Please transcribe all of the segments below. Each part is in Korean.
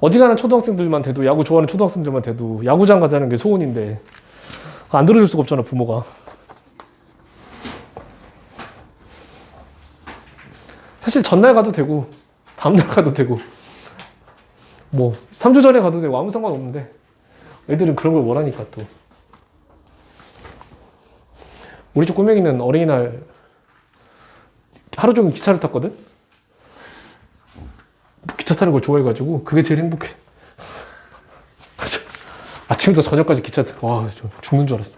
어지간한 초등학생들만 돼도, 야구 좋아하는 초등학생들만 돼도 야구장 가자는 게 소원인데 안 들어줄 수가 없잖아, 부모가. 사실 전날 가도 되고 다음날 가도 되고 뭐 3주 전에 가도 되고 아무 상관없는데 애들은 그런 걸 원하니까. 또 우리 집 꼬맹이는 어린이날 하루 종일 기차를 탔거든? 기차 타는 걸 좋아해가지고 그게 제일 행복해. 아침부터 저녁까지 기차 타. 와, 죽는 줄 알았어.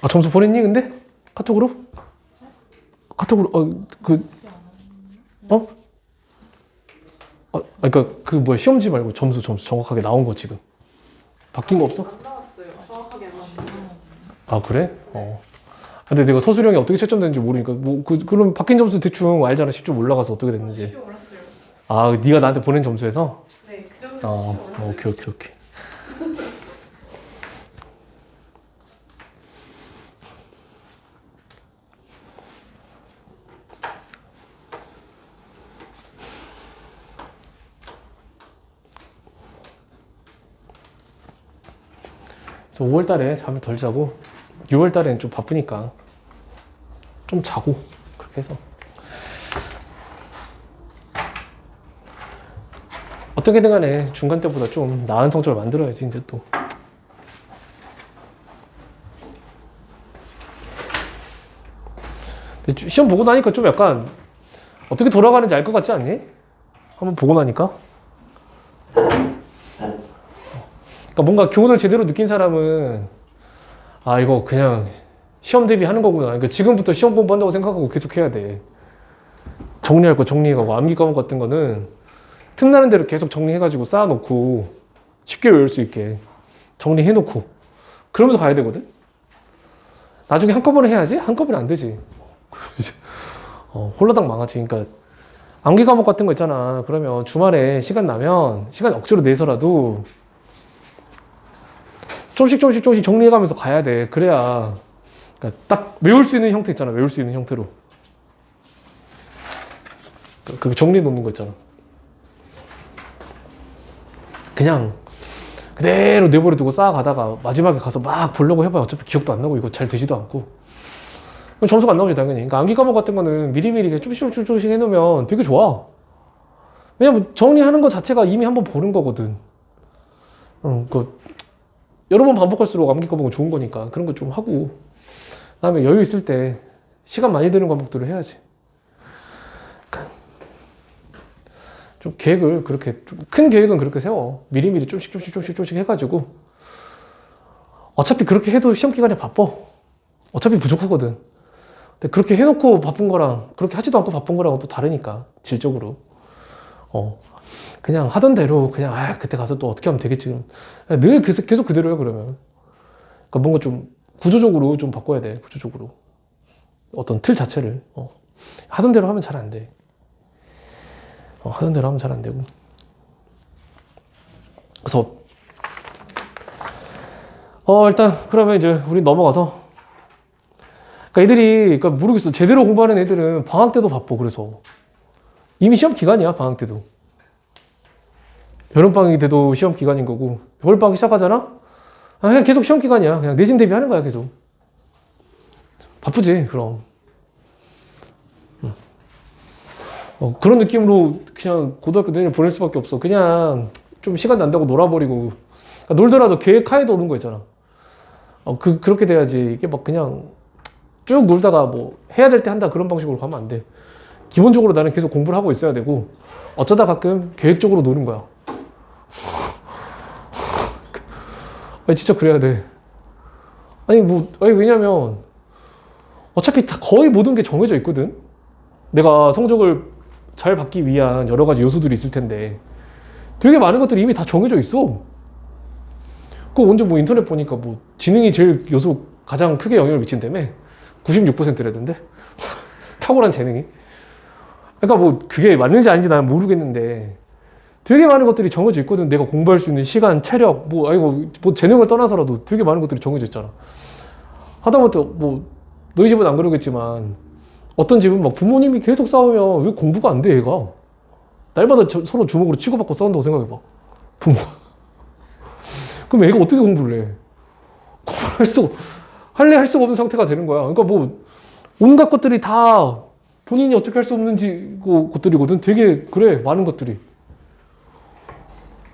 아, 점수 보냈니 근데? 카톡으로? 카톡으로 그러니까 그 뭐야, 시험지 말고 점수 정확하게 나온 거 지금 바뀐 거 없어? 안 나왔어요. 정확하게 안 나왔어요. 아, 그래? 근데 내가 서술형이 어떻게 채점되는지 모르니까 그럼 바뀐 점수 대충 알잖아. 10점 올라가서 어떻게 됐는지. 10점 올랐어요. 아, 네가 나한테 보낸 점수에서? 네, 그 정도 10점 올랐어요. 오케이. 그래서 5월 달에 잠을 덜 자고 6월 달에는 좀 바쁘니까 좀 자고 그렇게 해서 어떻게든 간에 중간 때보다 좀 나은 성적을 만들어야지 이제 또. 근데 시험 보고 나니까 좀 약간 어떻게 돌아가는지 알 것 같지 않니? 한번 보고 나니까. 그러니까 뭔가 교훈을 제대로 느낀 사람은 아, 이거 그냥 시험 대비하는 거구나. 그러니까 지금부터 시험 공부한다고 생각하고 계속 해야 돼. 정리할 거 정리해가고 암기 과목 같은 거는 틈나는 대로 계속 정리해가지고 쌓아놓고 쉽게 외울 수 있게 정리해놓고 그러면서 가야 되거든. 나중에 한꺼번에 해야지? 한꺼번에 안 되지. 홀라당 망하지. 그러니까 암기 과목 같은 거 있잖아. 그러면 주말에 시간 나면 시간 억지로 내서라도 조금씩 정리해가면서 가야 돼. 그래야 그러니까 딱 외울 수 있는 형태 있잖아. 외울 수 있는 형태로. 그 정리해 놓는 거 있잖아. 그냥 그대로 내버려 두고 쌓아가다가 마지막에 가서 막 보려고 해봐야 어차피 기억도 안 나고 이거 잘 되지도 않고 점수가 안 나오지 당연히. 그러니까 암기 과목 같은 거는 미리미리 조금씩 해놓으면 되게 좋아. 왜냐면 정리하는 것 자체가 이미 한번 보는 거거든. 여러 번 반복할수록 암기 과목은 좋은 거니까 그런 거 좀 하고 그다음에 여유 있을 때 시간 많이 드는 과목들을 해야지. 좀 계획을 그렇게 큰 계획은 그렇게 세워. 미리미리 조금씩 해가지고 어차피 그렇게 해도 시험 기간에 바빠. 어차피 부족하거든. 근데 그렇게 해놓고 바쁜 거랑 그렇게 하지도 않고 바쁜 거랑은 또 다르니까 질적으로. 그냥 하던 대로 그냥 그때 가서 또 어떻게 하면 되겠지. 늘 계속 그대로야 그러면. 그러니까 뭔가 좀 구조적으로 좀 바꿔야 돼. 구조적으로 어떤 틀 자체를. 하던 대로 하면 잘 안 돼. 하던 대로 하면 잘 안 되고. 그래서 일단 그러면 이제 우리 넘어가서 그러니까 애들이 그러니까 모르겠어. 제대로 공부하는 애들은 방학 때도 바빠. 그래서 이미 시험 기간이야. 방학 때도. 여름방학이 돼도 시험 기간인 거고 겨울방학 시작하잖아? 그냥 계속 시험 기간이야. 그냥 내신 대비하는 거야 계속. 바쁘지 그럼. 그런 느낌으로 그냥 고등학교 내내 보낼 수밖에 없어. 그냥 좀 시간 난다고 놀아버리고 그러니까 놀더라도 계획하에도 오는 거 있잖아. 그렇게 돼야지. 이게 막 그냥 쭉 놀다가 뭐 해야 될 때 한다 그런 방식으로 가면 안 돼. 기본적으로 나는 계속 공부를 하고 있어야 되고 어쩌다 가끔 계획적으로 노는 거야. 진짜 그래야 돼. 왜냐면 어차피 다 거의 모든 게 정해져 있거든. 내가 성적을 잘 받기 위한 여러 가지 요소들이 있을 텐데 되게 많은 것들이 이미 다 정해져 있어. 그거 언제 뭐 인터넷 보니까 뭐 지능이 제일 요소 가장 크게 영향을 미친다며 96%라던데 탁월한 재능이. 그러니까 뭐 그게 맞는지 아닌지 나는 모르겠는데 되게 많은 것들이 정해져 있거든. 내가 공부할 수 있는 시간, 체력, 뭐 재능을 떠나서라도 되게 많은 것들이 정해져 있잖아. 하다못해 뭐 너희 집은 안 그러겠지만 어떤 집은 막 부모님이 계속 싸우면 왜 공부가 안 돼, 얘가? 날마다 서로 주먹으로 치고받고 싸운다고 생각해봐. 부모가. 그럼 애가 어떻게 공부를 해? 공부를 할래 할 수가 없는 상태가 되는 거야. 그러니까 뭐, 온갖 것들이 다 본인이 어떻게 할 수 없는지, 것들이거든. 되게, 그래, 많은 것들이.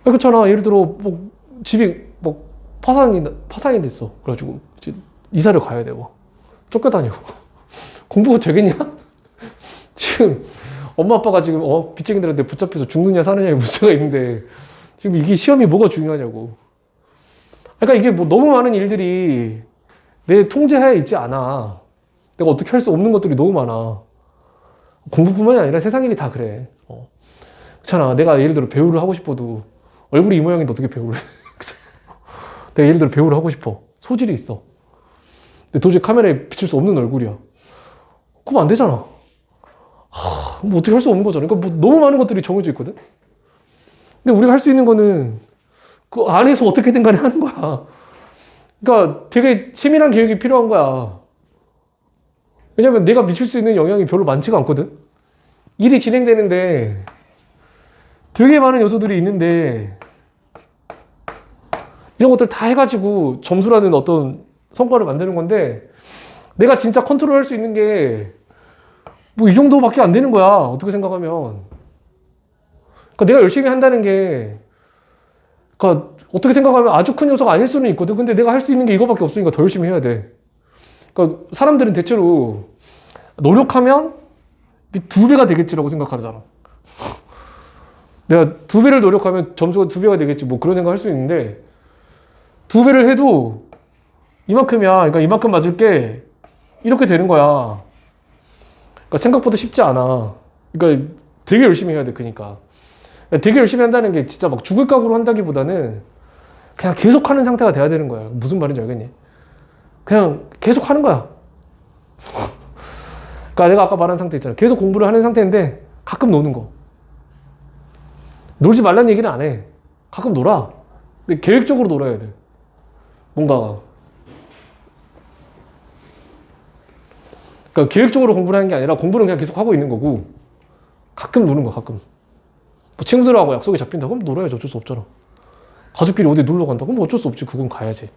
그렇잖아. 예를 들어, 뭐, 집이, 뭐, 파산이 됐어. 그래가지고, 이제 이사를 가야 돼, 뭐. 쫓겨다니고. 공부가 되겠냐? 지금, 엄마 아빠가 지금, 빚쟁이들한테 붙잡혀서 죽느냐, 사느냐의 문제가 있는데, 지금 이게 시험이 뭐가 중요하냐고. 그러니까 이게 뭐 너무 많은 일들이 내 통제하에 있지 않아. 내가 어떻게 할 수 없는 것들이 너무 많아. 공부뿐만이 아니라 세상 일이 다 그래. 그렇잖아. 내가 예를 들어 배우를 하고 싶어도 얼굴이 이 모양인데 어떻게 배우를 해? 내가 예를 들어 배우를 하고 싶어. 소질이 있어. 근데 도저히 카메라에 비칠 수 없는 얼굴이야. 그럼 안 되잖아. 뭐 어떻게 할 수 없는 거잖아. 그러니까 뭐 너무 많은 것들이 정해져 있거든. 근데 우리가 할 수 있는 거는 그 안에서 어떻게든 간에 하는 거야. 그러니까 되게 치밀한 계획이 필요한 거야. 왜냐면 내가 미칠 수 있는 영향이 별로 많지가 않거든. 일이 진행되는데 되게 많은 요소들이 있는데 이런 것들 다 해가지고 점수라는 어떤 성과를 만드는 건데 내가 진짜 컨트롤 할 수 있는 게 뭐 이 정도밖에 안 되는 거야. 어떻게 생각하면. 그러니까 내가 열심히 한다는 게 그러니까 어떻게 생각하면 아주 큰 요소가 아닐 수는 있거든. 근데 내가 할 수 있는 게 이거밖에 없으니까 더 열심히 해야 돼. 그러니까 사람들은 대체로 노력하면 2배가 되겠지라고 생각하잖아. 내가 2배를 노력하면 점수가 2배가 되겠지. 뭐 그런 생각 할 수 있는데 2배를 해도 이만큼이야. 그러니까 이만큼 맞을게 이렇게 되는 거야. 그러니까 생각보다 쉽지 않아. 그러니까 되게 열심히 해야 돼. 그러니까 되게 열심히 한다는 게 진짜 막 죽을 각오로 한다기보다는 그냥 계속 하는 상태가 돼야 되는 거야. 무슨 말인지 알겠니? 그냥 계속 하는 거야. 그러니까 내가 아까 말한 상태 있잖아. 계속 공부를 하는 상태인데 가끔 노는 거. 놀지 말라는 얘기는 안 해. 가끔 놀아. 근데 계획적으로 놀아야 돼. 뭔가가. 그러니까 계획적으로 공부를 하는 게 아니라 공부는 그냥 계속 하고 있는 거고 가끔 노는 거야. 가끔. 뭐 친구들하고 약속이 잡힌다. 그럼 놀아야지. 어쩔 수 없잖아. 가족끼리 어디 놀러 간다. 그럼 어쩔 수 없지. 그건 가야지.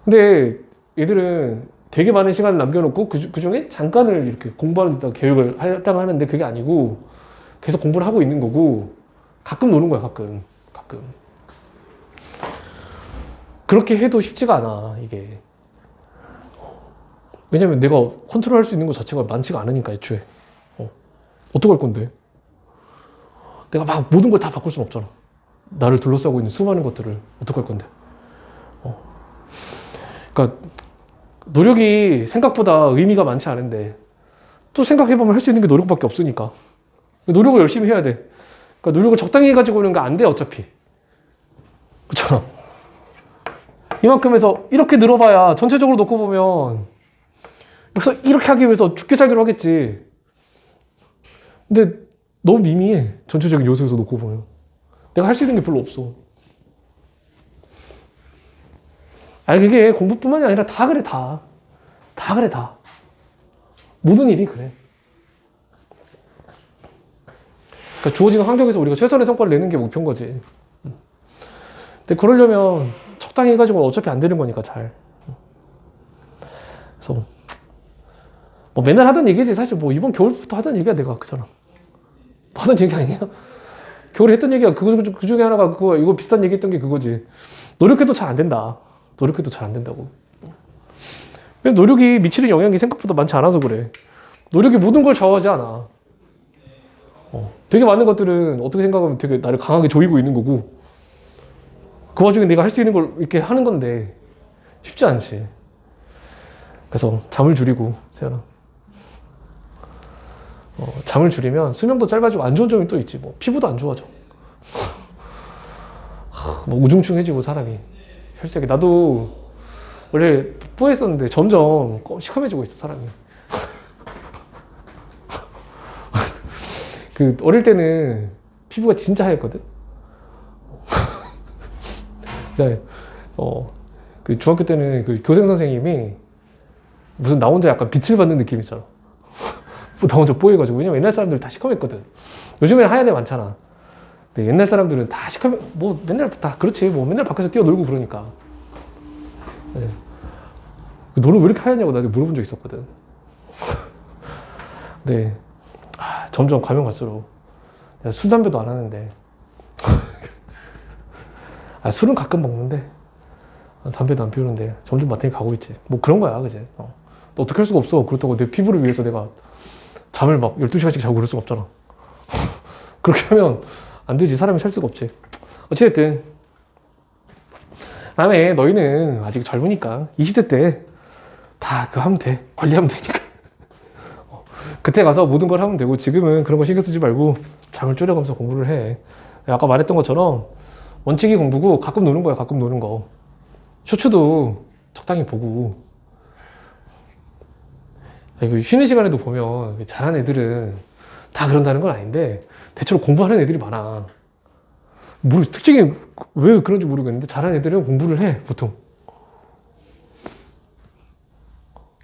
근데 얘들은 되게 많은 시간을 남겨놓고 그 중에 잠깐을 이렇게 공부하는 데 계획을 했다가 하는데 그게 아니고 계속 공부를 하고 있는 거고 가끔 노는 거야. 가끔. 그렇게 해도 쉽지가 않아. 이게. 왜냐면 내가 컨트롤 할 수 있는 것 자체가 많지가 않으니까 애초에. 어떡할 건데? 내가 막 모든 걸 다 바꿀 수는 없잖아. 나를 둘러싸고 있는 수많은 것들을 어떡할 건데? 그러니까 노력이 생각보다 의미가 많지 않은데 또 생각해보면 할 수 있는 게 노력밖에 없으니까 노력을 열심히 해야 돼. 그러니까 노력을 적당히 해가지고는 안 돼. 어차피. 그렇잖아. 이만큼 해서 이렇게 늘어봐야 전체적으로 놓고 보면 여기서 이렇게 하기 위해서 죽게 살기로 하겠지. 근데 너무 미미해. 전체적인 요소에서 놓고 보면. 내가 할 수 있는 게 별로 없어. 아니 그게 공부뿐만이 아니라 다 그래. 다 그래. 모든 일이 그래. 그러니까 주어지는 환경에서 우리가 최선의 성과를 내는 게 목표인 거지. 근데 그러려면 적당히 해가지고 어차피 안 되는 거니까 잘. 그래서 뭐 맨날 하던 얘기지. 사실 뭐 이번 겨울부터 하던 얘기야. 내가 그잖아. 하던 얘기 아니냐? 겨울에 했던 얘기가 그 중에 하나가 그거 이거 비슷한 얘기 했던 게 그거지. 노력해도 잘 안 된다. 노력해도 잘 안 된다고. 노력이 미치는 영향이 생각보다 많지 않아서 그래. 노력이 모든 걸 좌우하지 않아. 되게 많은 것들은 어떻게 생각하면 되게 나를 강하게 조이고 있는 거고 그 와중에 내가 할 수 있는 걸 이렇게 하는 건데 쉽지 않지. 그래서 잠을 줄이고 세연아. 잠을 줄이면 수명도 짧아지고 안 좋은 점이 또 있지. 뭐 피부도 안 좋아져. 뭐 우중충해지고 사람이 혈색이. 나도 원래 뽀했었는데 점점 시커매지고 있어 사람이. 그 어릴 때는 피부가 진짜 하였거든. 그 중학교 때는 그 교생 선생님이 무슨 나 혼자 약간 빛을 받는 느낌 있잖아. 나 혼자 뽀해가지고. 왜냐면 옛날 사람들 다 시커맸거든. 요즘에는 하얀 애 많잖아. 근데 옛날 사람들은 다 시커매, 뭐 맨날 다 그렇지. 뭐 맨날 밖에서 뛰어놀고 그러니까. 네. 너는 왜 이렇게 하얗냐고 나한테 물어본 적 있었거든. 네. 점점 가면 갈수록 내가 술, 담배도 안 하는데 술은 가끔 먹는데 담배도 안 피우는데 점점 마탱이 가고 있지. 뭐 그런 거야, 그지? 또 어떻게 할 수가 없어. 그렇다고 내 피부를 위해서 내가 잠을 막 12시간씩 자고 그럴 수가 없잖아. 그렇게 하면 안 되지. 사람이 살 수가 없지. 어찌됐든 다음에 너희는 아직 젊으니까 20대 때 다 그거 하면 돼. 관리하면 되니까. 그때 가서 모든 걸 하면 되고, 지금은 그런 거 신경 쓰지 말고 잠을 줄여가면서 공부를 해. 내가 아까 말했던 것처럼 원칙이 공부고 가끔 노는 거야. 가끔 노는 거. 쇼츠도 적당히 보고. 이거 쉬는 시간에도 보면 잘하는 애들은 다 그런다는 건 아닌데 대체로 공부하는 애들이 많아. 특징이 왜 그런지 모르겠는데 잘하는 애들은 공부를 해, 보통.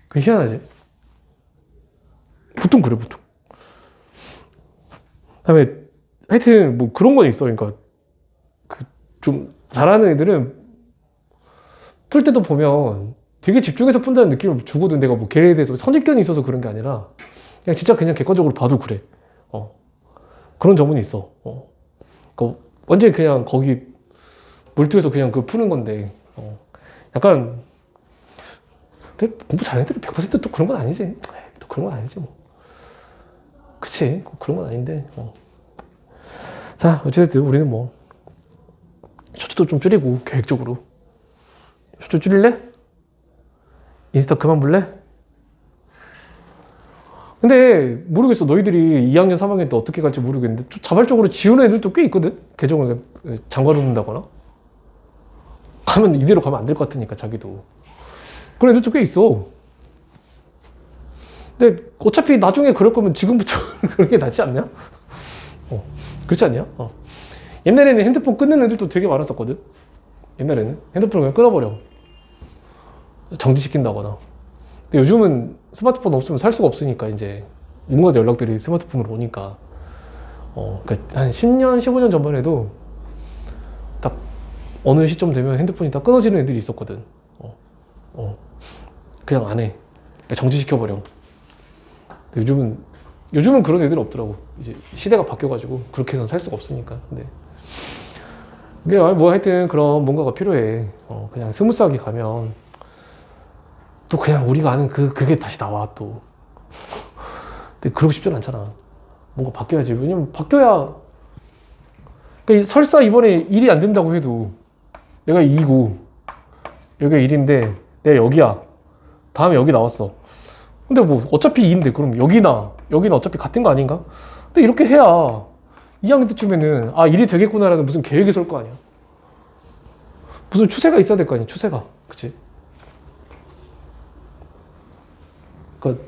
그게 희한하지? 보통 그래, 보통. 그다음에 하여튼 뭐 그런 건 있어. 그러니까 좀 잘하는 애들은 풀 때도 보면 되게 집중해서 푼다는 느낌을 주거든. 내가 뭐 걔에 대해서 선입견이 있어서 그런 게 아니라 그냥 진짜 그냥 객관적으로 봐도 그래. 그런 점은 있어. 그러니까 완전히 그냥 거기 몰두해서 그냥 그걸 푸는 건데 약간 근데 공부 잘하는 애들이 100%또 그런 건 아니지. 또 그런 건 아니지 뭐. 그치, 그런 건 아닌데. 자, 어쨌든 우리는 뭐 쇼츠도 좀 줄이고 계획적으로. 쇼츠 줄일래? 인스타 그만 볼래? 근데 모르겠어. 너희들이 2학년 3학년 때 어떻게 갈지 모르겠는데 또 자발적으로 지우는 애들도 꽤 있거든. 계정을 잠궈 놓는다거나 가면 이대로 가면 안 될 것 같으니까 자기도. 그런 애들도 꽤 있어. 근데 어차피 나중에 그럴 거면 지금부터 그런 게 낫지 않냐? 그렇지 않냐? 옛날에는 핸드폰 끊는 애들도 되게 많았었거든. 옛날에는 핸드폰을 그냥 끊어버려. 정지시킨다거나. 근데 요즘은 스마트폰 없으면 살 수가 없으니까 이제 온갖 연락들이 스마트폰으로 오니까 그러니까 한 10년, 15년 전만 해도 딱 어느 시점 되면 핸드폰이 딱 끊어지는 애들이 있었거든. 그냥 안 해. 그냥 정지시켜버려. 근데 요즘은 그런 애들 없더라고. 이제 시대가 바뀌어가지고 그렇게 해서는 살 수가 없으니까. 근데 이게 뭐 하여튼 그런 뭔가가 필요해. 그냥 스무스하게 가면 또 그냥 우리가 아는 그게 다시 나와 또. 근데 그러고 싶진 않잖아. 뭔가 바뀌어야지. 왜냐면 바뀌어야. 그러니까 설사 이번에 일이 안 된다고 해도 내가 2고 여기가 1인데 내가 여기야. 다음에 여기 나왔어. 근데 뭐 어차피 2인데 그럼 여기는 어차피 같은 거 아닌가? 근데 이렇게 해야 2학년 때쯤에는 일이 되겠구나라는 무슨 계획이 설 거 아니야. 무슨 추세가 있어야 될 거 아니야. 추세가. 그치? 그러니까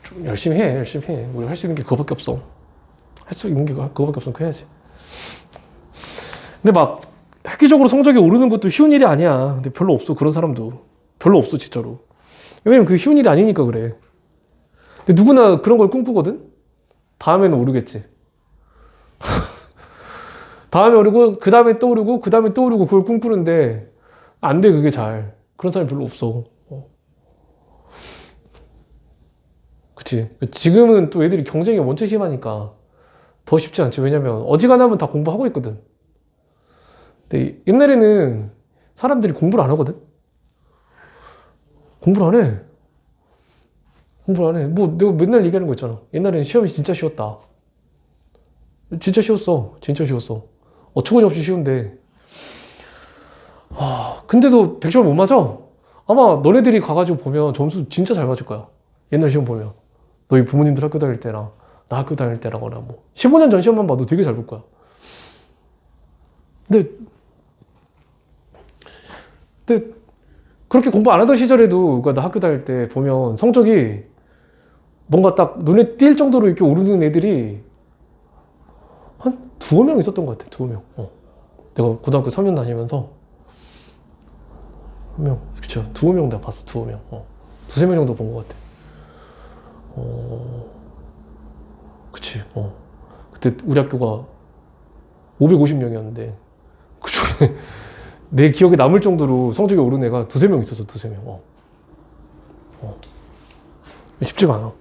좀 열심히 해. 우리 할 수 있는 게 그거밖에 없어. 할 수 있는 게 그거밖에 없으면 해야지. 근데 막 획기적으로 성적이 오르는 것도 쉬운 일이 아니야. 근데 별로 없어. 그런 사람도 별로 없어, 진짜로. 왜냐면 그게 쉬운 일이 아니니까 그래. 근데 누구나 그런 걸 꿈꾸거든? 다음에는 오르겠지. 다음에 오르고, 그 다음에 또 오르고, 그 다음에 또 오르고, 그걸 꿈꾸는데, 안 돼, 그게 잘. 그런 사람이 별로 없어. 그치. 지금은 또 애들이 경쟁이 원체 심하니까 더 쉽지 않지. 왜냐면 어지간하면 다 공부하고 있거든. 근데 옛날에는 사람들이 공부를 안 하거든? 공부를 안 해. 공부를 안 해. 뭐, 내가 맨날 얘기하는 거 있잖아. 옛날에는 시험이 진짜 쉬웠다. 진짜 쉬웠어. 진짜 쉬웠어. 어처구니없이 쉬운데. 근데도 100점을 못 맞아. 아마 너네들이 가가지고 보면 점수 진짜 잘 맞을 거야. 옛날 시험 보면. 너희 부모님들 학교 다닐 때나, 나 학교 다닐 때라거나 뭐. 15년 전 시험만 봐도 되게 잘 볼 거야. 근데 그렇게 공부 안 하던 시절에도, 그러니까 나 학교 다닐 때 보면 성적이 뭔가 딱 눈에 띌 정도로 이렇게 오르는 애들이 한 2명 있었던 것 같아, 2명. 내가 고등학교 3년 다니면서 한 명, 그쵸. 두어 명 내가 봤어, 두어 명. 두세 명 정도 본 것 같아. 그치. 그때 우리 학교가 550명이었는데, 그 중에 내 기억에 남을 정도로 성적이 오른 애가 두세 명 있었어, 두세 명. 쉽지가 않아.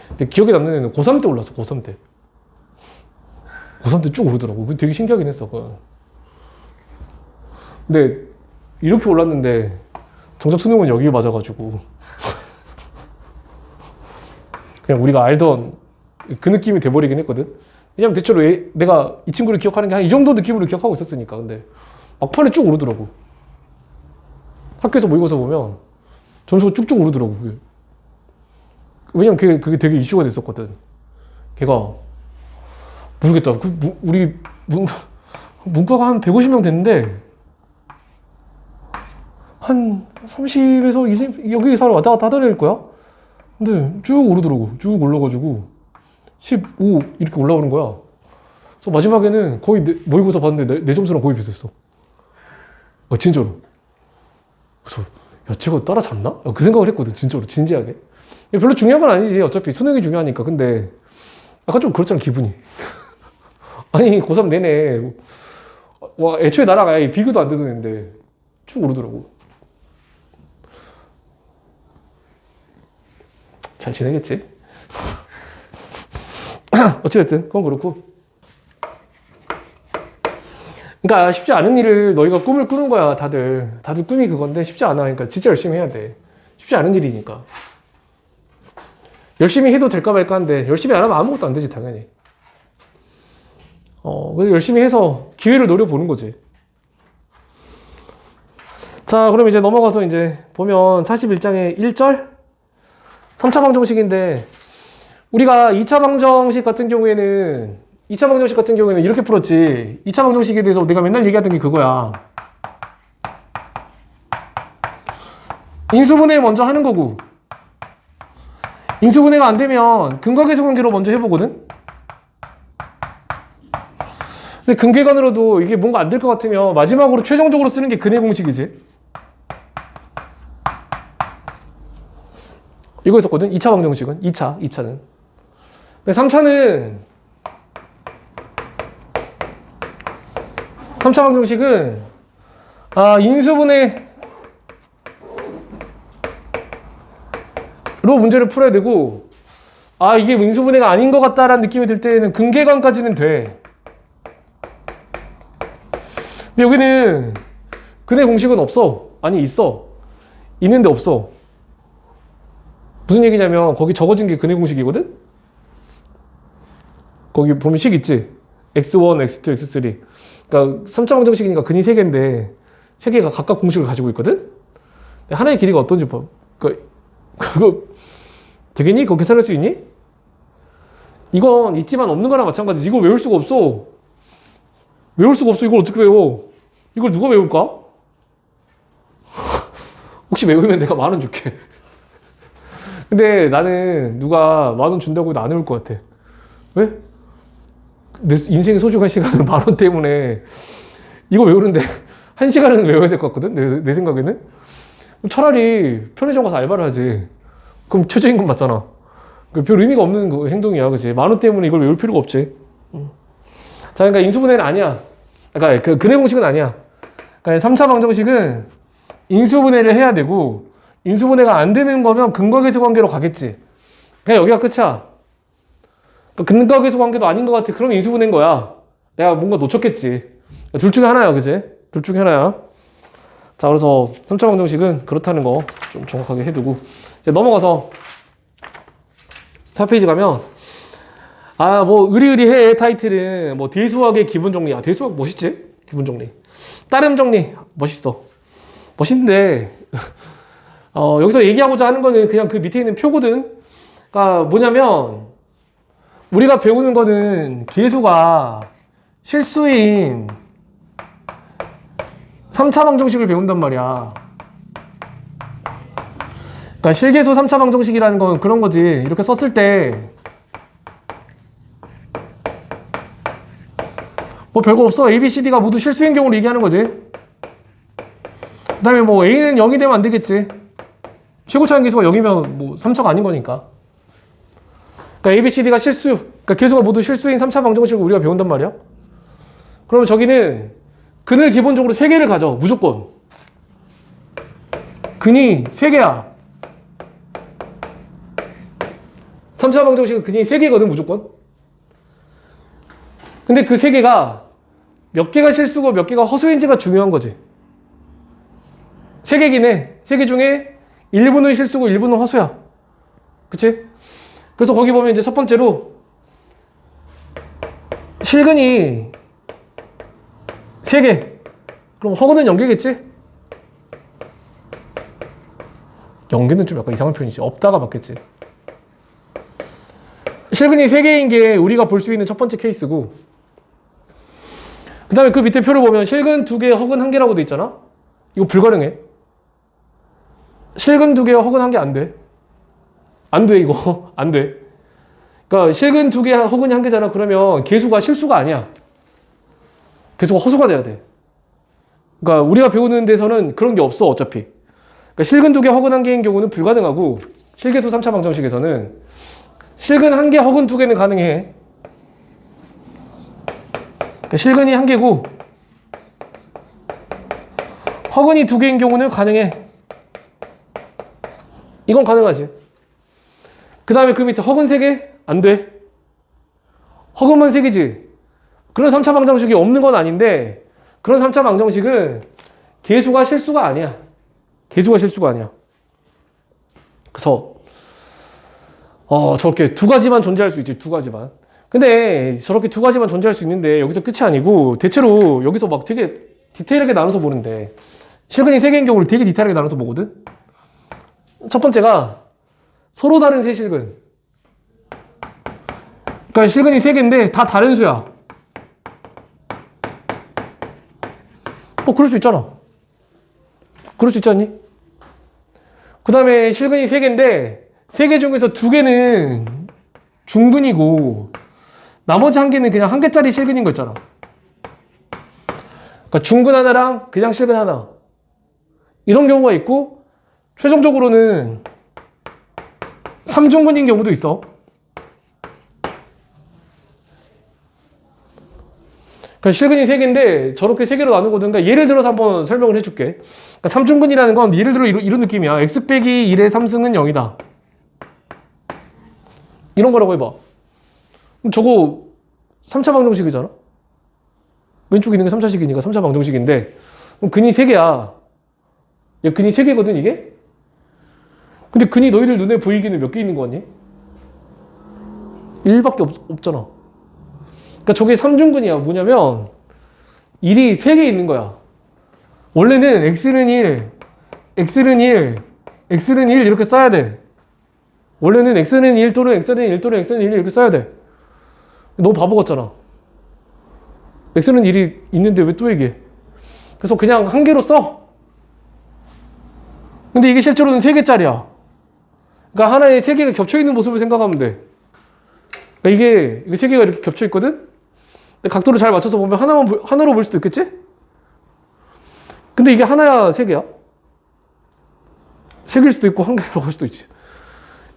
근데 기억에 남는 애는 고3 때 올랐어, 고3 때. 고3 때 쭉 오르더라고. 그게 되게 신기하긴 했어, 그건. 근데 이렇게 올랐는데 정작 수능은 여기에 맞아가지고 그냥 우리가 알던 그 느낌이 돼버리긴 했거든. 왜냐면 대체로 내가 이 친구를 기억하는 게 한 이 정도 느낌으로 기억하고 있었으니까. 근데 막판에 쭉 오르더라고. 학교에서 모의고사 보면 점수가 쭉쭉 오르더라고. 그게. 왜냐면 그게 되게 이슈가 됐었거든. 걔가 모르겠다. 우리 문과가 한 150명 됐는데 한 30에서 20 여기 사람 왔다 갔다 하더랄 거야. 근데 쭉 오르더라고. 쭉 올라가지고 15 이렇게 올라오는 거야. 그래서 마지막에는 거의 모의고사 봤는데 내 점수랑 거의 비슷했어. 진짜로. 그래서 야, 쟤가 따라잡나? 그 생각을 했거든. 진짜로 진지하게. 별로 중요한 건 아니지. 어차피 수능이 중요하니까. 근데 약간 좀 그렇잖아, 기분이. 아니 고3 내내 와 애초에 나랑 아예 비교도 안 되던 애인데 쭉 오르더라고. 잘 지내겠지? 어찌됐든 그건 그렇고. 그러니까 쉽지 않은 일을 너희가 꿈을 꾸는 거야. 다들 꿈이 그건데 쉽지 않아. 그러니까 진짜 열심히 해야 돼. 쉽지 않은 일이니까. 열심히 해도 될까 말까 한데 열심히 안 하면 아무것도 안 되지 당연히. 그래서 열심히 해서 기회를 노려보는 거지. 자, 그럼 이제 넘어가서 이제 보면 41장의 1절 3차 방정식인데 우리가 2차 방정식 같은 경우에는 이렇게 풀었지. 2차 방정식에 대해서 내가 맨날 얘기하던 게 그거야. 인수분해 먼저 하는 거고, 인수분해가 안 되면 근과계수 관계로 먼저 해보거든. 근데 근계관으로도 이게 뭔가 안 될 것 같으면 마지막으로 최종적으로 쓰는 게 근해 공식이지. 이거 있었거든. 2차 방정식은 2차는. 근데 3차 방정식은 인수분해로 문제를 풀어야 되고, 이게 인수분해가 아닌 것 같다라는 느낌이 들 때에는 근계관까지는 돼. 근데 여기는 근해 공식은 없어. 아니 있어. 있는데 없어. 무슨 얘기냐면 거기 적어진 게 근해 공식이거든? 거기 보면 식 있지? x1, x2, x3. 그러니까 3차 방정식이니까 근이 3개인데 3개가 각각 공식을 가지고 있거든? 하나의 길이가 어떤지 봐. 그거 되겠니? 그거 계산할 수 있니? 이건 있지만 없는 거랑 마찬가지지. 이걸 외울 수가 없어. 이걸 어떻게 외워? 이걸 누가 외울까? 혹시 외우면 내가 10,000원 줄게. 근데 나는 누가 10,000원 준다고 해도 안 외울 것 같아. 왜? 내 인생의 소중한 시간을 10,000원 때문에 이거 외우는데 1시간은 외워야 될 것 같거든? 내 생각에는? 차라리 편의점 가서 알바를 하지. 그럼 최저임금 맞잖아. 별 의미가 없는 행동이야, 그치? 10,000원 때문에 이걸 외울 필요가 없지. 자, 그러니까 인수분해는 아니야. 그러니까 그 근해 공식은 아니야. 그러니까 3차 방정식은 인수분해를 해야 되고, 인수분해가 안 되는 거면 근과계수 관계로 가겠지. 그냥 여기가 끝이야. 근과계수 관계도 아닌 것 같아. 그러면 인수분해인 거야. 내가 뭔가 놓쳤겠지. 둘 중에 하나야, 그치? 둘 중에 하나야. 자, 그래서 3차 방정식은 그렇다는 거 좀 정확하게 해두고 이제 넘어가서 4페이지 가면 뭐 의리의리해 타이틀은 뭐 대수학의 기본 정리. 대수학 멋있지? 기본 정리. 따름 정리 멋있어. 멋있는데 여기서 얘기하고자 하는 거는 그냥 그 밑에 있는 표거든. 그러니까 뭐냐면 우리가 배우는 거는 계수가 실수인 3차 방정식을 배운단 말이야. 그러니까 실계수 3차 방정식이라는 건 그런 거지. 이렇게 썼을 때 뭐 별거 없어. A, B, C, D가 모두 실수인 경우를 얘기하는 거지. 다음에 뭐 A는 0이 되면 안 되겠지. 최고차항 계수가 0이면 뭐 3차가 아닌 거니까. 그러니까 A, B, C, D가 실수, 그러니까 계수가 모두 실수인 3차 방정식을 우리가 배운단 말이야. 그러면 저기는 근을 기본적으로 3개를 가져, 무조건. 근이 3개야. 3차 방정식은 근이 3개거든, 무조건. 근데 그 3개가 몇 개가 실수고 몇 개가 허수인지가 중요한 거지. 3개긴 해. 3개 중에 1분은 실수고 1분은 허수야. 그치? 그래서 거기 보면 이제 첫 번째로 실근이 3개. 그럼 허근은 0개겠지? 0개는 좀 약간 이상한 표현이지. 없다가 맞겠지. 실근이 3개인 게 우리가 볼 수 있는 첫 번째 케이스고, 그 다음에 그 밑에 표를 보면 실근 2개, 허근 1개라고 돼 있잖아? 이거 불가능해. 실근 2개와 허근 1개 안 돼. 안 돼, 이거. 안 돼. 그러니까 실근 2개, 허근이 1개잖아. 그러면 계수가 실수가 아니야. 계수가 허수가 돼야 돼. 그러니까 우리가 배우는 데서는 그런 게 없어, 어차피. 그러니까 실근 2개, 허근 1개인 경우는 불가능하고, 실계수 3차 방정식에서는 실근 1개, 허근 2개는 가능해. 그러니까 실근이 1개고, 허근이 2개인 경우는 가능해. 이건 가능하지. 그 다음에 그 밑에 허근 3개? 안 돼. 허근만 3개지. 그런 3차 방정식이 없는 건 아닌데, 그런 3차 방정식은 계수가 실수가 아니야. 계수가 실수가 아니야. 그래서 저렇게 2가지만 존재할 수 있지. 2가지만. 근데 저렇게 2가지만 존재할 수 있는데 여기서 끝이 아니고, 대체로 여기서 막 되게 디테일하게 나눠서 보는데, 실근이 3개인 경우를 되게 디테일하게 나눠서 보거든. 첫 번째가 서로 다른 세 실근. 그러니까 실근이 3개인데 다 다른 수야. 그럴 수 있잖아. 그럴 수 있지 않니? 그 다음에 실근이 3개인데 3개 중에서 2개는 중근이고 나머지 1개는 그냥 1개짜리 실근인 거 있잖아. 그러니까 중근 하나랑 그냥 실근 하나. 이런 경우가 있고, 최종적으로는 3중근인 경우도 있어. 그러니까 실근이 3개인데 저렇게 3개로 나누거든. 그러니까 예를 들어서 한번 설명을 해줄게. 그러니까 3중근이라는 건 예를 들어 이런 느낌이야. x 빼기 1의 3승은 0이다. 이런 거라고 해봐. 그럼 저거 3차 방정식이잖아. 왼쪽에 있는 게 3차식이니까 3차 방정식인데, 그럼 근이 3개야. 야, 근이 3개거든 이게? 근데 근이 너희들 눈에 보이기는 몇 개 있는 거 같니? 1밖에 없잖아. 그러니까 저게 3중근이야. 뭐냐면 1이 3개 있는 거야. 원래는 x는 1, x는 1, x는 1 이렇게 써야 돼. 원래는 x는 1 또는 x는 1 또는 x는 1 이렇게 써야 돼. 너무 바보 같잖아. x는 1이 있는데 왜 또 얘기해? 그래서 그냥 1개로 써. 근데 이게 실제로는 3개짜리야. 그러니까 하나에 3개가 겹쳐있는 모습을 생각하면 돼. 그러니까 이게 3개가 이렇게 겹쳐있거든? 근데 각도를 잘 맞춰서 보면 하나로 볼 수도 있겠지? 근데 이게 하나야, 3개야? 3개일 수도 있고 1개라고 할 수도 있지.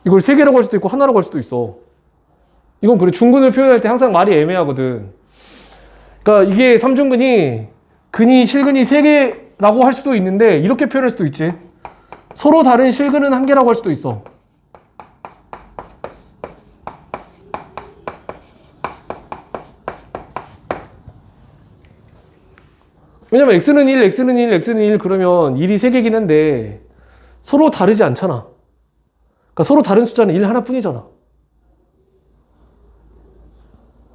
이걸 3개라고 할 수도 있고 하나라고 할 수도 있어. 이건 그래. 중근을 표현할 때 항상 말이 애매하거든. 그러니까 이게 3중근이 근이 실근이 3개라고 할 수도 있는데 이렇게 표현할 수도 있지. 서로 다른 실근은 1개라고 할 수도 있어. 왜냐면 x는 1, x는 1, x는 1 그러면 1이 3개긴 한데 서로 다르지 않잖아. 그러니까 서로 다른 숫자는 1 하나뿐이잖아.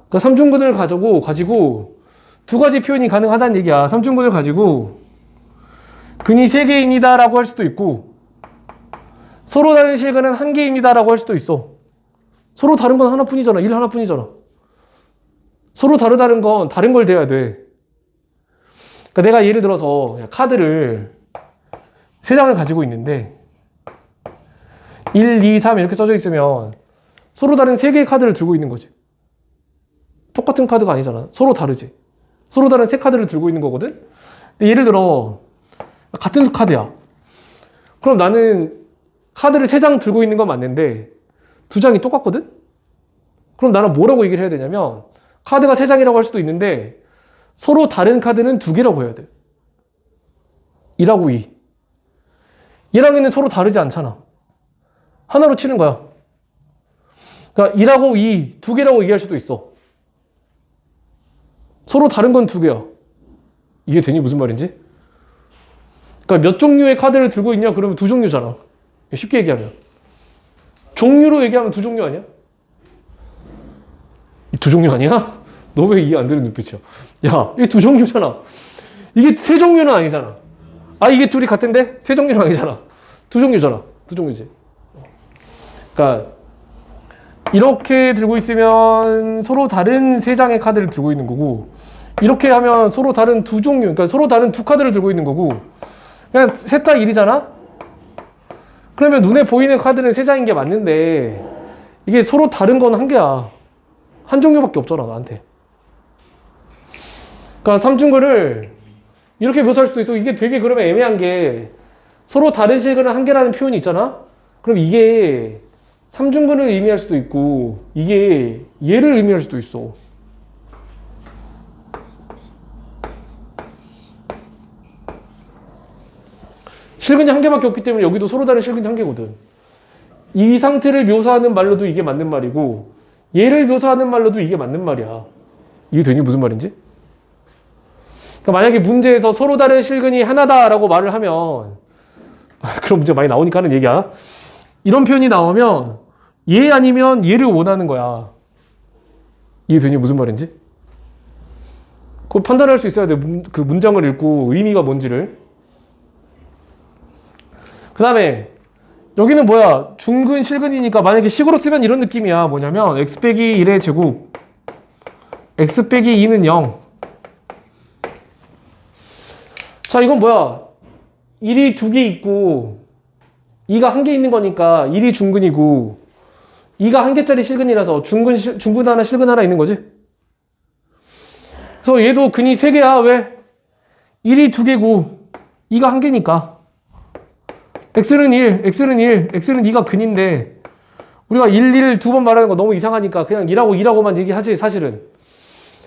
그러니까 3중근을 가지고 2가지 표현이 가능하다는 얘기야. 3중근을 가지고 근이 3개입니다 라고 할 수도 있고, 서로 다른 실근은 1개입니다 라고 할 수도 있어. 서로 다른 건 하나뿐이잖아. 1 하나뿐이잖아. 서로 다르다는 건 다른 걸 대야 돼. 그러니까 내가 예를 들어서 카드를 3장을 가지고 있는데 1, 2, 3 이렇게 써져 있으면 서로 다른 3개의 카드를 들고 있는 거지. 똑같은 카드가 아니잖아. 서로 다르지. 서로 다른 3카드를 들고 있는 거거든. 근데 예를 들어 같은 카드야. 그럼 나는 카드를 3장 들고 있는 건 맞는데 2장이 똑같거든? 그럼 나는 뭐라고 얘기를 해야 되냐면 카드가 3장이라고 할 수도 있는데 서로 다른 카드는 2개라고 해야 돼. 1하고 2. 얘랑 얘는 서로 다르지 않잖아. 하나로 치는 거야. 그러니까 1하고 2, 2개라고 얘기할 수도 있어. 서로 다른 건 2개야. 이게 되니 무슨 말인지? 그러니까 몇 종류의 카드를 들고 있냐? 그러면 2종류잖아. 쉽게 얘기하면. 종류로 얘기하면 2종류 아니야? 2종류 아니야? 너 왜 이해 안 되는 눈빛이야? 야, 이게 2종류잖아. 이게 3종류는 아니잖아. 아, 이게 둘이 같은데? 3종류는 아니잖아. 2종류잖아. 2종류지. 그러니까 이렇게 들고 있으면 서로 다른 3장의 카드를 들고 있는 거고 이렇게 하면 서로 다른 2종류, 그러니까 서로 다른 2카드를 들고 있는 거고 그냥 셋 다 1이잖아? 그러면 눈에 보이는 카드는 3장인 게 맞는데 이게 서로 다른 건 1개야. 한 종류밖에 없잖아, 나한테. 그러니까 삼중근을 이렇게 묘사할 수도 있어. 이게 되게 그러면 애매한 게 서로 다른 실근은 1개라는 표현이 있잖아? 그럼 이게 삼중근을 의미할 수도 있고 이게 얘를 의미할 수도 있어. 실근이 1개밖에 없기 때문에 여기도 서로 다른 실근이 1개거든. 이 상태를 묘사하는 말로도 이게 맞는 말이고 얘를 묘사하는 말로도 이게 맞는 말이야. 이게 되니 무슨 말인지? 그러니까 만약에 문제에서 서로 다른 실근이 하나다라고 말을 하면 그런 문제가 많이 나오니까 하는 얘기야. 이런 표현이 나오면 얘 아니면 얘를 원하는 거야. 이게 되니 무슨 말인지? 그걸 판단할 수 있어야 돼. 그 문장을 읽고 의미가 뭔지를. 그 다음에 여기는 뭐야? 중근, 실근이니까 만약에 식으로 쓰면 이런 느낌이야. 뭐냐면 x 빼기 1의 제곱 x 빼기 2는 0. 자, 이건 뭐야? 1이 2개 있고 2가 1개 있는 거니까 1이 중근이고 2가 1개짜리 실근이라서 중근 하나 실근 하나 있는 거지. 그래서 얘도 근이 3개야. 왜? 1이 2개고 2가 1개니까 x는 1, x는 1, x는 2가 근인데 우리가 1, 1 두 번 말하는 거 너무 이상하니까 그냥 2라고만 얘기하지 사실은.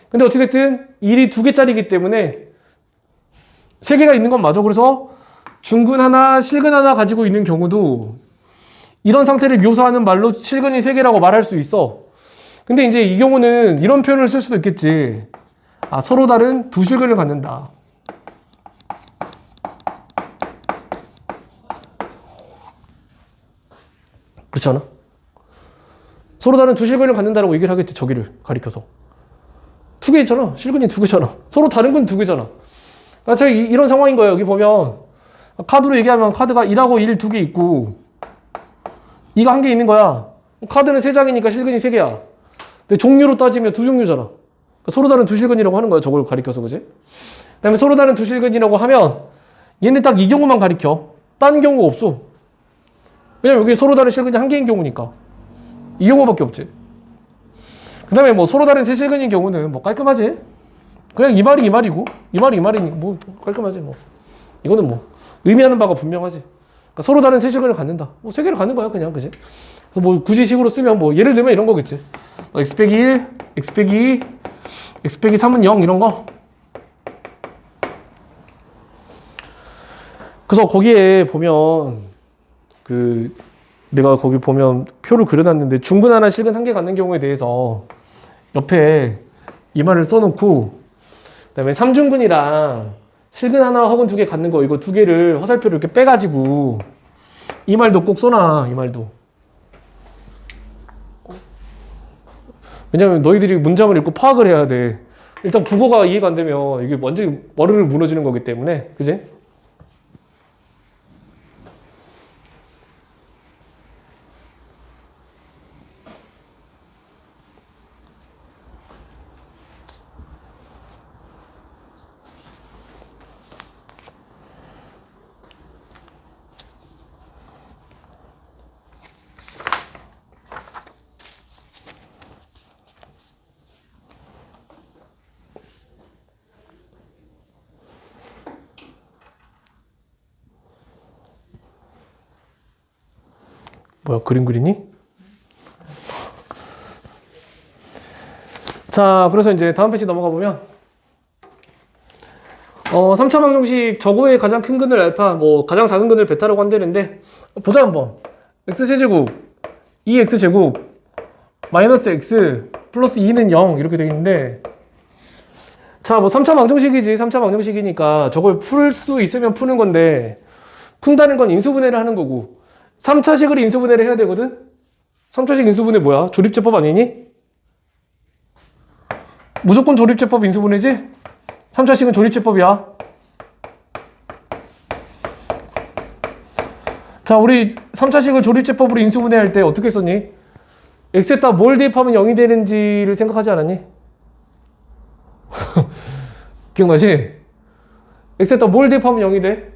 근데 어찌됐든 1이 2개짜리이기 때문에 3개가 있는 건 맞아. 그래서 중근 하나, 실근 하나 가지고 있는 경우도 이런 상태를 묘사하는 말로 실근이 3개라고 말할 수 있어. 근데 이제 이 경우는 이런 표현을 쓸 수도 있겠지. 아, 서로 다른 2실근을 갖는다. 그렇지 않아? 서로 다른 2실근을 갖는다라고 얘기를 하겠지. 저기를 가리켜서. 2개 있잖아. 실근이 2개잖아. 서로 다른 건 2개잖아. 그러니까 이런 상황인 거예요. 여기 보면 카드로 얘기하면 카드가 1하고 1 2개 있고 2가 1개 있는 거야. 카드는 3장이니까 실근이 3개야. 근데 종류로 따지면 2종류잖아. 그러니까 서로 다른 2실근이라고 하는 거야. 저걸 가리켜서. 그지? 그 다음에 서로 다른 2실근이라고 하면 얘는 딱 이 경우만 가리켜. 딴 경우가 없어. 왜냐면 여기 서로 다른 실근이 1개인 경우니까. 이 경우밖에 없지. 그 다음에 뭐 서로 다른 3실근인 경우는 뭐 깔끔하지? 그냥 이 말이 이 말이고 이 말이 이 말이니까 뭐 깔끔하지 뭐. 이거는 뭐 의미하는 바가 분명하지. 그러니까 서로 다른 3실근을 갖는다. 뭐 3개를 갖는 거야 그냥. 그지? 그래서 뭐 굳이 식으로 쓰면 뭐 예를 들면 이런 거겠지. x 빼기 1, x 빼기 2, x 빼기 3은 0 이런 거. 그래서 거기에 보면 그 내가 거기 보면 표를 그려놨는데 중근 하나 실근 1개 갖는 경우에 대해서 옆에 이 말을 써놓고 그다음에 삼중근이랑 실근 하나 혹은 2개 갖는 거 이거 2개를 화살표를 이렇게 빼가지고 이 말도 꼭 써놔. 이 말도. 왜냐면 너희들이 문장을 읽고 파악을 해야 돼. 일단 국어가 이해가 안 되면 이게 완전히 머리를 무너지는 거기 때문에. 그지? 뭐야, 그림 그리니? 자, 그래서 이제 다음 페이지 넘어가 보면 3차 방정식 저거의 가장 큰 근을 알파, 뭐 가장 작은 근을 베타라고 한다는데 보자 한번. x제곱 2x제곱 마이너스 x 플러스 2는 0 이렇게 되어 있는데, 자, 뭐 3차 방정식이지. 3차 방정식이니까 저걸 풀 수 있으면 푸는 건데, 푼다는 건 인수분해를 하는 거고 3차식을 인수분해를 해야 되거든. 3차식 인수분해 뭐야? 조립제법 아니니? 무조건 조립제법 인수분해지? 3차식은 조립제법이야. 자, 우리 3차식을 조립제법으로 인수분해할 때 어떻게 썼니? x에다 뭘 대입하면 0이 되는지를 생각하지 않았니? 기억나지? x에다 뭘 대입하면 0이 돼?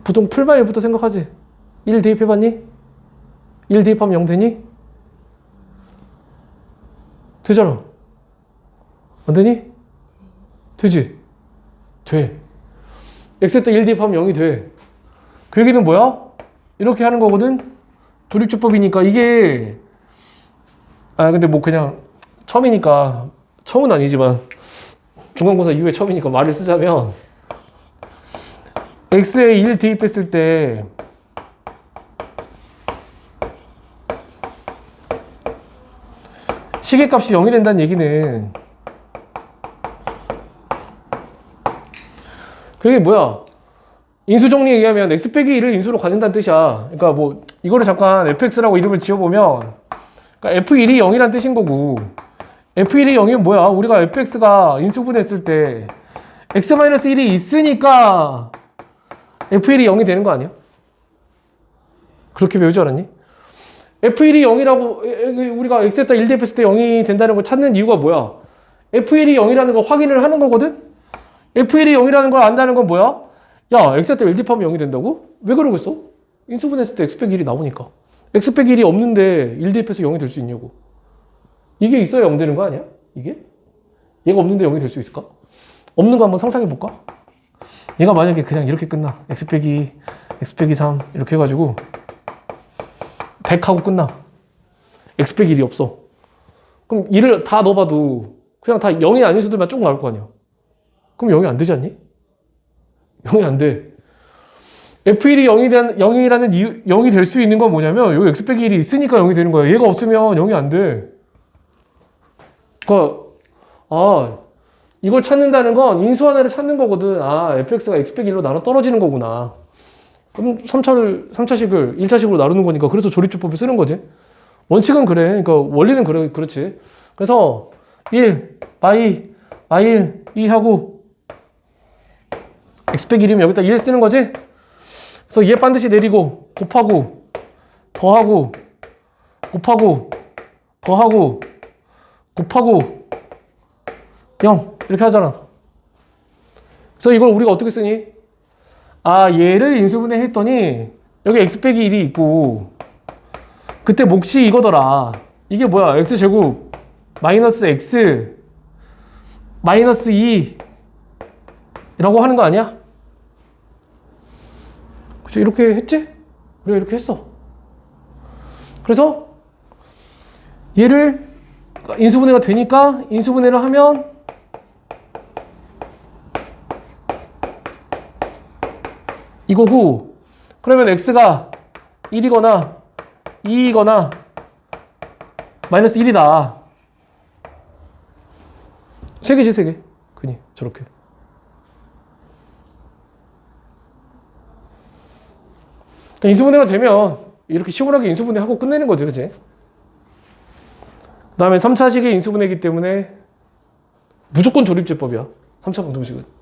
보통 풀만 1부터 생각하지? 1 대입해봤니? 1 대입하면 0 되니? 되잖아. 안 되니? 되지? 돼. x에다 1 대입하면 0이 돼. 그 얘기는 뭐야? 이렇게 하는 거거든? 조립제법이니까 이게, 근데 뭐 그냥 처음이니까, 처음은 아니지만 중간고사 이후에 처음이니까 말을 쓰자면, x에 1 대입했을 때 시계값이 0이 된다는 얘기는, 그게 뭐야? 인수정리에 의하면 x 빼기 1을 인수로 가진다는 뜻이야. 그러니까 뭐 이거를 잠깐 fx라고 이름을 지어보면, 그러니까 f1이 0이란 뜻인 거고, f1이 0이면 뭐야? 우리가 fx가 인수분해했을 때 x-1이 있으니까 f1이 0이 되는 거 아니야? 그렇게 배우지 않았니? f1이 0이라고 우리가 x에다 1 대입했을 때 0이 된다는 걸 찾는 이유가 뭐야? f1이 0이라는 걸 확인을 하는 거거든? f1이 0이라는 걸 안다는 건 뭐야? 야, x에다 1 대입하면 0이 된다고? 왜 그러고 있어? 인수분해했을 때 x 빼기 1이 나오니까. x 빼기 1이 없는데 1 대입해서 0이 될 수 있냐고. 이게 있어야 0 되는 거 아니야? 이게? 얘가 없는데 0이 될 수 있을까? 없는 거 한번 상상해 볼까? 얘가 만약에 그냥 이렇게 끝나. x 빼기 3 이렇게 해가지고 100하고 끝나. x 빼기 1이 없어. 그럼 1을 다 넣어봐도 그냥 다 0이 아닌 수들만 쭉 나올 거 아니야. 그럼 0이 안 되지 않니? 0이 안 돼. f1이 0이라는 이유, 0이 될 수 있는 건 뭐냐면 여기 x 빼기 1이 있으니까 0이 되는 거야. 얘가 없으면 0이 안 돼. 그러니까 이걸 찾는다는 건 인수 하나를 찾는 거거든. fx가 x 빼기 1로 나눠 떨어지는 거구나. 그럼 3차식을 1차식으로 나누는 거니까 그래서 조립제법을 쓰는 거지. 원칙은 그래. 그러니까 원리는 그렇지. 그래서 1, y 1, 2 하고 x 빼기 1이면 여기다 1 쓰는 거지. 그래서 얘 반드시 내리고 곱하고 더하고 곱하고 더하고 곱하고 0 이렇게 하잖아. 그래서 이걸 우리가 어떻게 쓰니? 얘를 인수분해 했더니 여기 x 빼기 1이 있고 그때 몫이 이거더라. 이게 뭐야? x제곱 마이너스 x 마이너스 2 이라고 하는 거 아니야? 그쵸? 이렇게 했지? 우리가 이렇게 했어. 그래서 얘를 인수분해가 되니까 인수분해를 하면 이거고, 그러면 x가 1이거나 2이거나 마이너스 1이다. 세 개지, 세 개. 그니 저렇게. 그러니까 인수분해가 되면 이렇게 시원하게 인수분해하고 끝내는 거지, 그치? 그 다음에 3차식의 인수분해이기 때문에 무조건 조립제법이야. 3차 방정식은.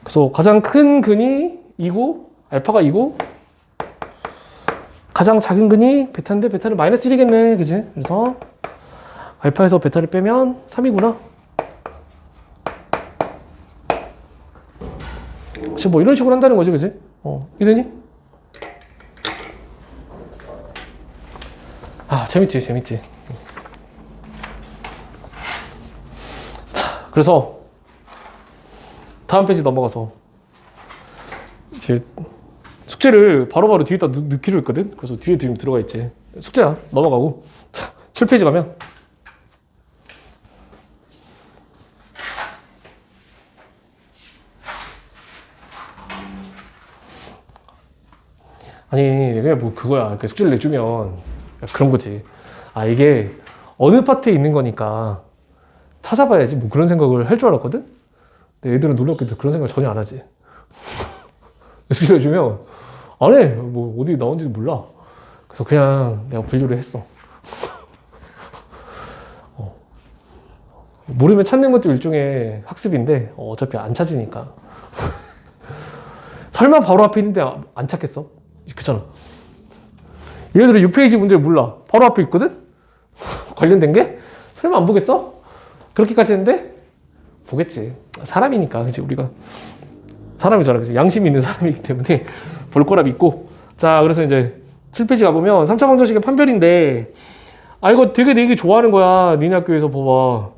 그래서 가장 큰 근이 2고 알파가 2고 가장 작은 근이 베타인데 베타는 마이너스 1이겠네. 그치? 그래서 알파에서 베타를 빼면 3이구나. 그치? 뭐 이런 식으로 한다는 거지. 그치? 이되니? 재밌지, 재밌지. 자, 그래서 다음 페이지 넘어가서 제 숙제를 바로바로 뒤에다 넣기로 했거든. 그래서 뒤에 지금 들어가 있지. 숙제야. 넘어가고. 7페이지 가면 아니 그냥 뭐 그거야. 그 숙제를 내주면 그런 거지. 아 이게 어느 파트에 있는 거니까 찾아봐야지 뭐 그런 생각을 할 줄 알았거든. 근데 애들은 놀랍게도 그런 생각 전혀 안 하지. 숙제 내주면 안 해. 뭐 어디 나온지도 몰라. 그래서 그냥 내가 분류를 했어. 모르면 찾는 것도 일종의 학습인데 어차피 안 찾으니까. 설마 바로 앞에 있는데 안 찾겠어? 그렇잖아. 얘네들은 6페이지 문제 몰라. 바로 앞에 있거든? 관련된 게? 설마 안 보겠어? 그렇게까지 했는데? 보겠지. 사람이니까, 그치, 우리가. 사람이잖아, 그치? 양심이 있는 사람이기 때문에 볼 거라 믿고. 자, 그래서 이제 7페이지 가보면 3차 방정식의 판별인데, 아, 이거 되게 내기 좋아하는 거야. 니네 학교에서 봐봐.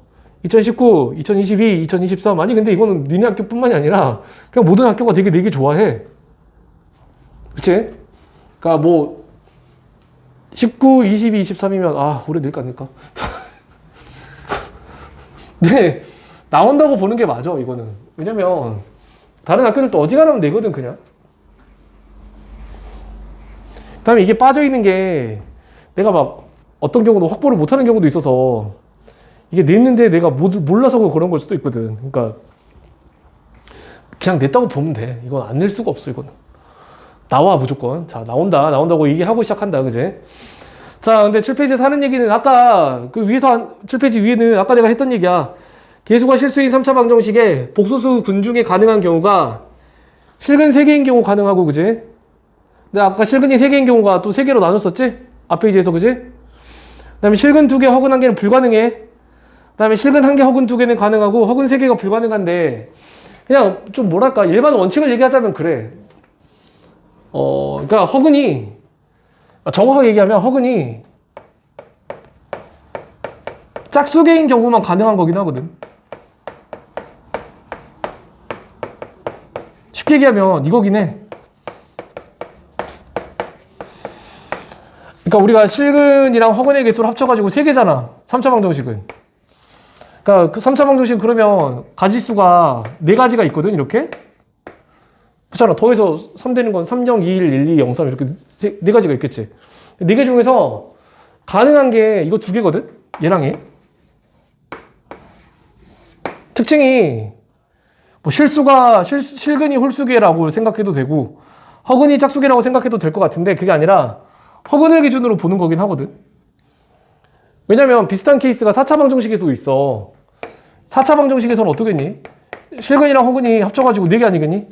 2019, 2022, 2023. 아니, 근데 이거는 니네 학교뿐만이 아니라 그냥 모든 학교가 되게 내기 좋아해. 그치? 그니까 뭐, 19, 22, 23이면, 아, 올해 낼까, 안 낼까? 네, 나온다고 보는 게 맞아, 이거는. 왜냐면, 다른 학교들도 어지간하면 내거든, 그냥. 그 다음에 이게 빠져있는 게, 내가 막, 어떤 경우도 확보를 못하는 경우도 있어서, 이게 냈는데 내가 몰라서 그런 걸 수도 있거든. 그러니까, 그냥 냈다고 보면 돼. 이건 안 낼 수가 없어, 이거는. 나와, 무조건. 자, 나온다고 얘기하고 시작한다, 그제? 자, 근데 7페이지에서 하는 얘기는 아까, 그 위에서, 7페이지 위에는 아까 내가 했던 얘기야. 개수가 실수인 3차 방정식에 복소수 근 중에 가능한 경우가 실근 3개인 경우 가능하고, 그지? 근데 아까 실근이 3개인 경우가 또 3개로 나눴었지? 앞 페이지에서, 그지? 그 다음에 실근 2개, 허근 1개는 불가능해. 그 다음에 실근 1개, 허근 2개는 가능하고, 허근 3개가 불가능한데, 그냥 좀 뭐랄까, 일반 원칙을 얘기하자면 그래. 그러니까 허근이, 정확하게 얘기하면 허근이 짝수개인 경우만 가능한 거긴 하거든. 쉽게 얘기하면 이거긴 해. 그러니까 우리가 실근이랑 허근의 개수를 합쳐가지고 3개잖아. 3차 방정식은. 그러니까 그 3차 방정식 그러면 가지수가 4가지가 있거든, 이렇게. 그렇잖아. 더해서 3 되는 건 3, 0, 2, 1, 1, 2, 0, 3 이렇게 4가지가 있겠지. 4개 중에서 가능한 게 이거 2개거든? 얘랑 얘. 특징이 뭐 실근이 홀수계라고 생각해도 되고 허근이 짝수계라고 생각해도 될 것 같은데 그게 아니라 허근을 기준으로 보는 거긴 하거든. 왜냐면 비슷한 케이스가 4차 방정식에도 있어. 4차 방정식에서는 어떻겠니? 실근이랑 허근이 합쳐가지고 4개 아니겠니?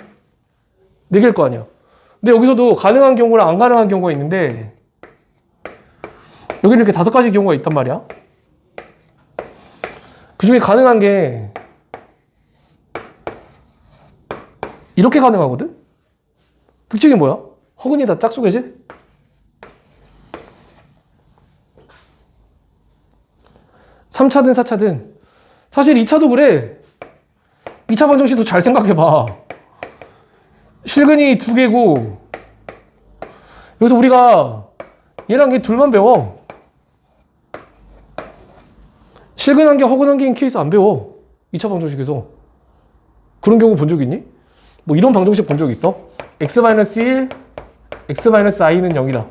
4개일 거 아니야. 근데 여기서도 가능한 경우랑 안 가능한 경우가 있는데 여기는 이렇게 5가지 경우가 있단 말이야. 그 중에 가능한 게 이렇게 가능하거든? 특징이 뭐야? 허근이 다 짝수계지? (3차든) (4차든) 사실 2차도 그래. 2차 방정식도 잘 생각해봐. 실근이 2개고 여기서 우리가 얘랑 얘 둘만 배워. 실근 1개, 허근 1개인 케이스 안 배워. 2차 방정식에서. 그런 경우 본 적 있니? 뭐 이런 방정식 본 적 있어? x-1, x-i는 0이다.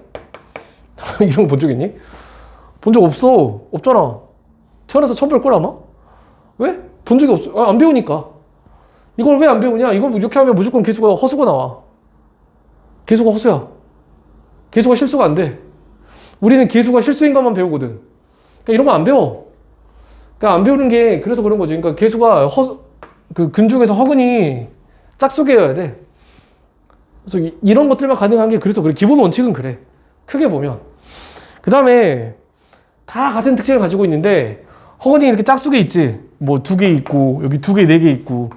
이런 거 본 적 있니? 본 적 없어. 없잖아. 태어나서 처음 볼 걸 아마? 왜? 본 적이 없어. 안 배우니까. 이걸 왜 안 배우냐? 이걸 이렇게 하면 무조건 개수가 허수가 나와. 개수가 허수야. 개수가 실수가 안 돼. 우리는 개수가 실수인 것만 배우거든. 그러니까 이런 거 안 배워. 그러니까 안 배우는 게 그래서 그런 거지. 그러니까 개수가 그 근 중에서 허근이 짝수계여야 돼. 그래서 이런 것들만 가능한 게 그래서 그래. 기본 원칙은 그래. 크게 보면. 그 다음에 다 같은 특징을 가지고 있는데 허근이 이렇게 짝수계 있지. 뭐 2개 있고 여기 2개, 4개 있고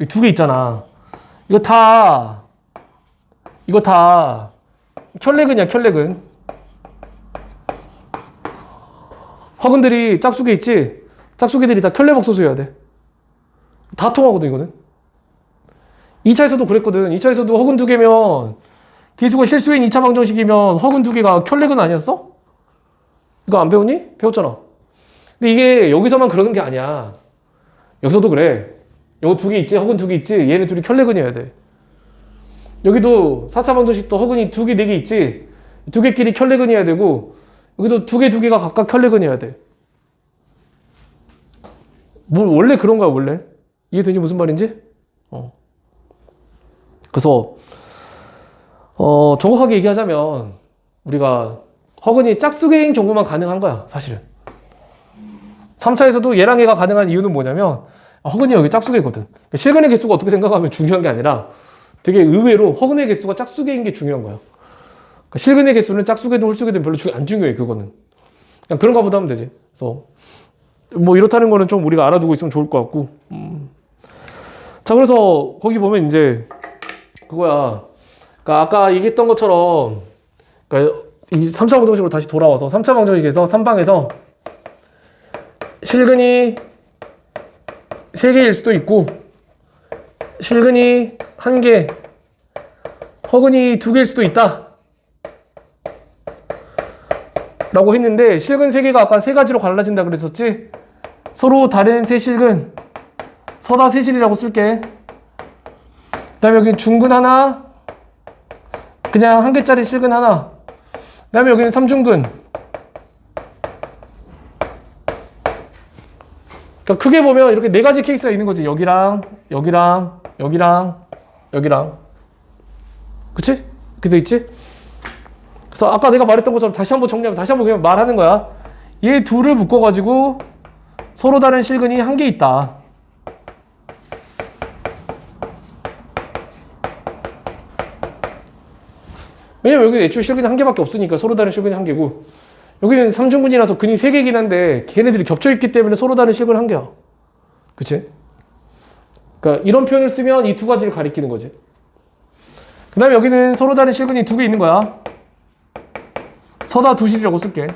여기 2개 있잖아. 이거 다 켤레근이야, 켤레근. 허근들이 짝수계 있지. 짝수계들이 다 켤레복소수여야 돼. 다 통하거든, 이거는. 2차에서도 그랬거든. 2차에서도 허근 두 개면 개수가 실수인 2차 방정식이면 허근 두 개가 켤레근 아니었어? 이거 안 배웠니? 배웠잖아. 근데 이게 여기서만 그러는 게 아니야. 여기서도 그래. 요거 두 개 있지? 허근 두 개 있지? 얘네 둘이 켤레근이어야 돼. 여기도 4차 방정식도 허근이 두 개, 네 개 있지? 두 개끼리 켤레근이어야 되고 여기도 두 개가 각각 켤레근이어야 돼. 뭐 원래 그런 거야 원래. 이해되니 무슨 말인지? 그래서 정확하게 얘기하자면 우리가 허근이 짝수개인 경우만 가능한 거야 사실은. 3차에서도 얘랑 얘가 가능한 이유는 뭐냐면 허근이 여기 짝수개거든. 실근의 개수가 어떻게 생각하면 중요한 게 아니라 되게 의외로 허근의 개수가 짝수개인 게 중요한 거야. 실근의 개수는 짝수개든 홀수개든 별로 안 중요해 그거는. 그냥 그런가 보다 하면 되지. 그래서 뭐 이렇다는 거는 좀 우리가 알아두고 있으면 좋을 것 같고. 자 그래서 거기 보면 이제 그거야. 그러니까 아까 얘기했던 것처럼 그러니까 이 3차 방정식으로 다시 돌아와서 3차 방정식에서 3방에서 실근이 3개일 수도 있고 실근이 1개, 허근이 2개일 수도 있다 라고 했는데 실근 3개가 아까 3가지로 갈라진다 그랬었지? 서로 다른 세 실근 서다 세실이라고 쓸게. 그 다음에 여기 중근 하나 그냥 1개짜리 실근 하나 그 다음에 여기는 3중근. 그러니까 크게 보면 이렇게 4가지 케이스가 있는 거지. 여기랑 여기랑 여기랑 여기랑 그치? 이렇게 돼 있지? 그래서 아까 내가 말했던 것처럼 다시 한번 정리하면 다시 한번 그냥 말하는 거야. 얘 둘을 묶어가지고 서로 다른 실근이 1개 있다. 왜냐면 여기는 애초에 실근이 1개밖에 없으니까 서로 다른 실근이 1개고 여기는 3중근이라서 근이 3개이긴 한데 걔네들이 겹쳐있기 때문에 서로 다른 실근 1개야. 그치? 그러니까 이런 표현을 쓰면 이 2가지를 가리키는 거지. 그 다음에 여기는 서로 다른 실근이 2개 있는 거야. 서다 두실이라고 쓸게.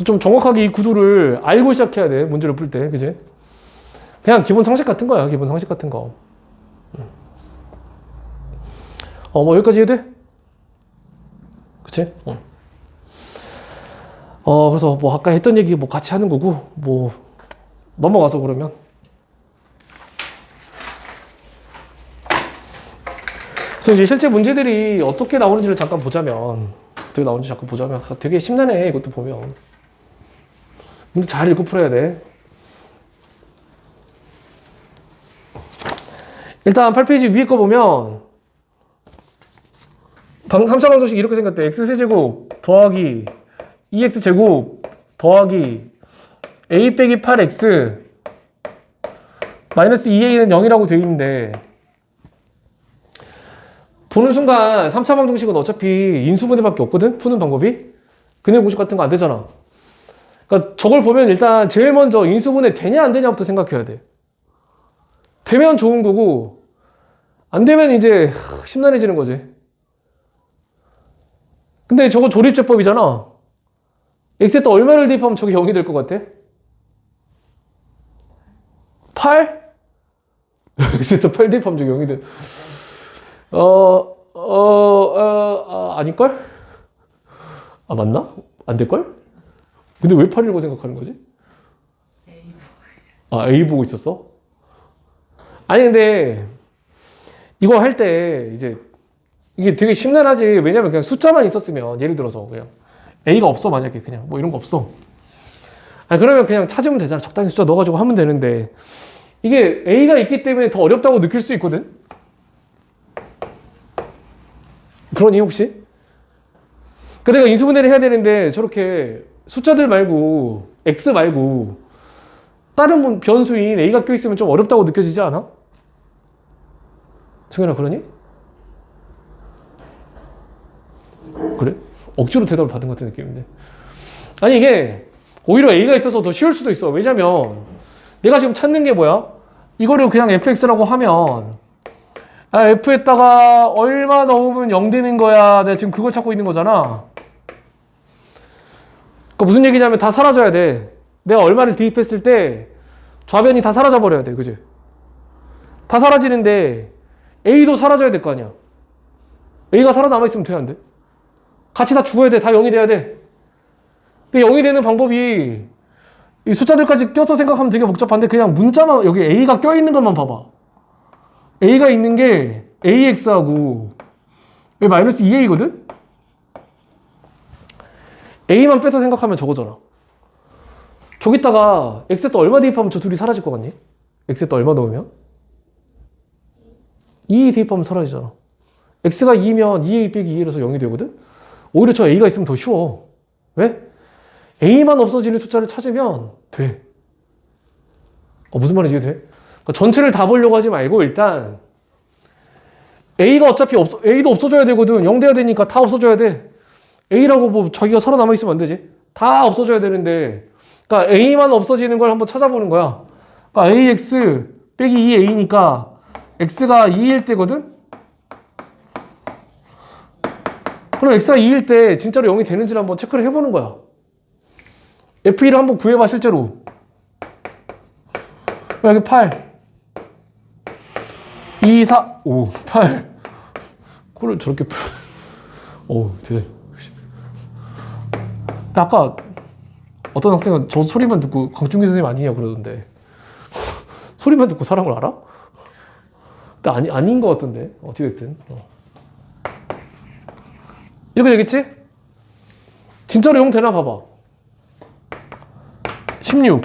좀 정확하게 이 구도를 알고 시작해야 돼. 문제를 풀 때. 그치? 그냥 기본 상식 같은 거야. 기본 상식 같은 거. 뭐 여기까지 해도 돼? 그치? 그래서 뭐 아까 했던 얘기 뭐 같이 하는 거고 뭐 넘어가서 그러면 그래서 이제 실제 문제들이 어떻게 나오는지를 잠깐 보자면 되게 심란해. 이것도 보면 문제 잘 읽고 풀어야 돼. 일단 8페이지 위에 거 보면 3차 방정식 이렇게 생겼대. x세제곱 더하기 2x제곱 더하기 a 빼기 8x 마이너스 2a는 0이라고 되어 있는데 보는 순간 3차 방정식은 어차피 인수분해밖에 없거든? 푸는 방법이? 근해 공식 같은 거 안 되잖아. 그러니까 저걸 보면 일단 제일 먼저 인수분해 되냐 안 되냐부터 생각해야 돼. 되면 좋은 거고 안 되면 이제 심란해지는 거지. 근데 저거 조립제법이잖아. x에다 얼마를 대입하면 저게 0이 될 것 같아? 8? x에다 8 대입하면 저게 0이 돼. 아닐걸? 맞나? 안 될걸? 근데 왜 8이라고 생각하는 거지? A 보고 있었어? 아니, 근데, 이거 할 때, 이제, 이게 되게 심란하지. 왜냐면 그냥 숫자만 있었으면, 예를 들어서, 그냥, A가 없어, 만약에. 그냥, 뭐 이런 거 없어. 그러면 그냥 찾으면 되잖아. 적당히 숫자 넣어가지고 하면 되는데, 이게 A가 있기 때문에 더 어렵다고 느낄 수 있거든? 그러니, 혹시? 내가 인수분해를 해야 되는데, 저렇게 숫자들 말고, X 말고, 다른 변수인 A가 껴있으면 좀 어렵다고 느껴지지 않아? 승현아, 그러니? 그래? 억지로 대답을 받은 것 같은 느낌인데. 아니, 이게 오히려 A가 있어서 더 쉬울 수도 있어. 왜냐면 내가 지금 찾는 게 뭐야? 이거를 그냥 fx라고 하면 f에다가 얼마 넣으면 0 되는 거야. 내가 지금 그걸 찾고 있는 거잖아. 그러니까 무슨 얘기냐면 다 사라져야 돼. 내가 얼마를 대입했을 때 좌변이 다 사라져 버려야 돼. 그지? 다 사라지는데 A도 사라져야 될 거 아니야. A가 살아남아있으면 돼, 안 돼? 같이 다 죽어야 돼. 다 0이 돼야 돼. 근데 0이 되는 방법이 이 숫자들까지 껴서 생각하면 되게 복잡한데 그냥 문자만 여기 A가 껴있는 것만 봐봐. A가 있는 게 AX하고 여기 마이너스 2A거든? A만 빼서 생각하면 저거잖아. 저기다가 X에다 얼마 대입하면 저 둘이 사라질 것 같니? X에다 얼마 넣으면? 2 대입하면 사라지잖아. X가 2면 2A 빼기 2A라서 0이 되거든? 오히려 저 A가 있으면 더 쉬워. 왜? A만 없어지는 숫자를 찾으면 돼. 무슨 말인지 이해돼? 그러니까 전체를 다 보려고 하지 말고 일단 A가 어차피 A도 없어져야 되거든. 0 돼야 되니까 다 없어져야 돼. A라고 뭐 자기가 살아남아 있으면 안 되지. 다 없어져야 되는데 그러니까 A만 없어지는 걸 한번 찾아보는 거야. 그러니까 AX 빼기 2A니까 X가 2일 때거든? 그럼 X가 2일 때 진짜로 0이 되는지를 한번 체크를 해보는 거야. F1을 한번 구해봐 실제로. 여기 8 2, 4, 5, 8 그걸 저렇게 되게 아까 어떤 학생은 저 소리만 듣고 강준기 선생님 아니냐 그러던데 소리만 듣고 사람을 알아? 근데 아닌 것 같던데 어찌됐든 이렇게 되겠지? 진짜로 0 되나 봐봐. 16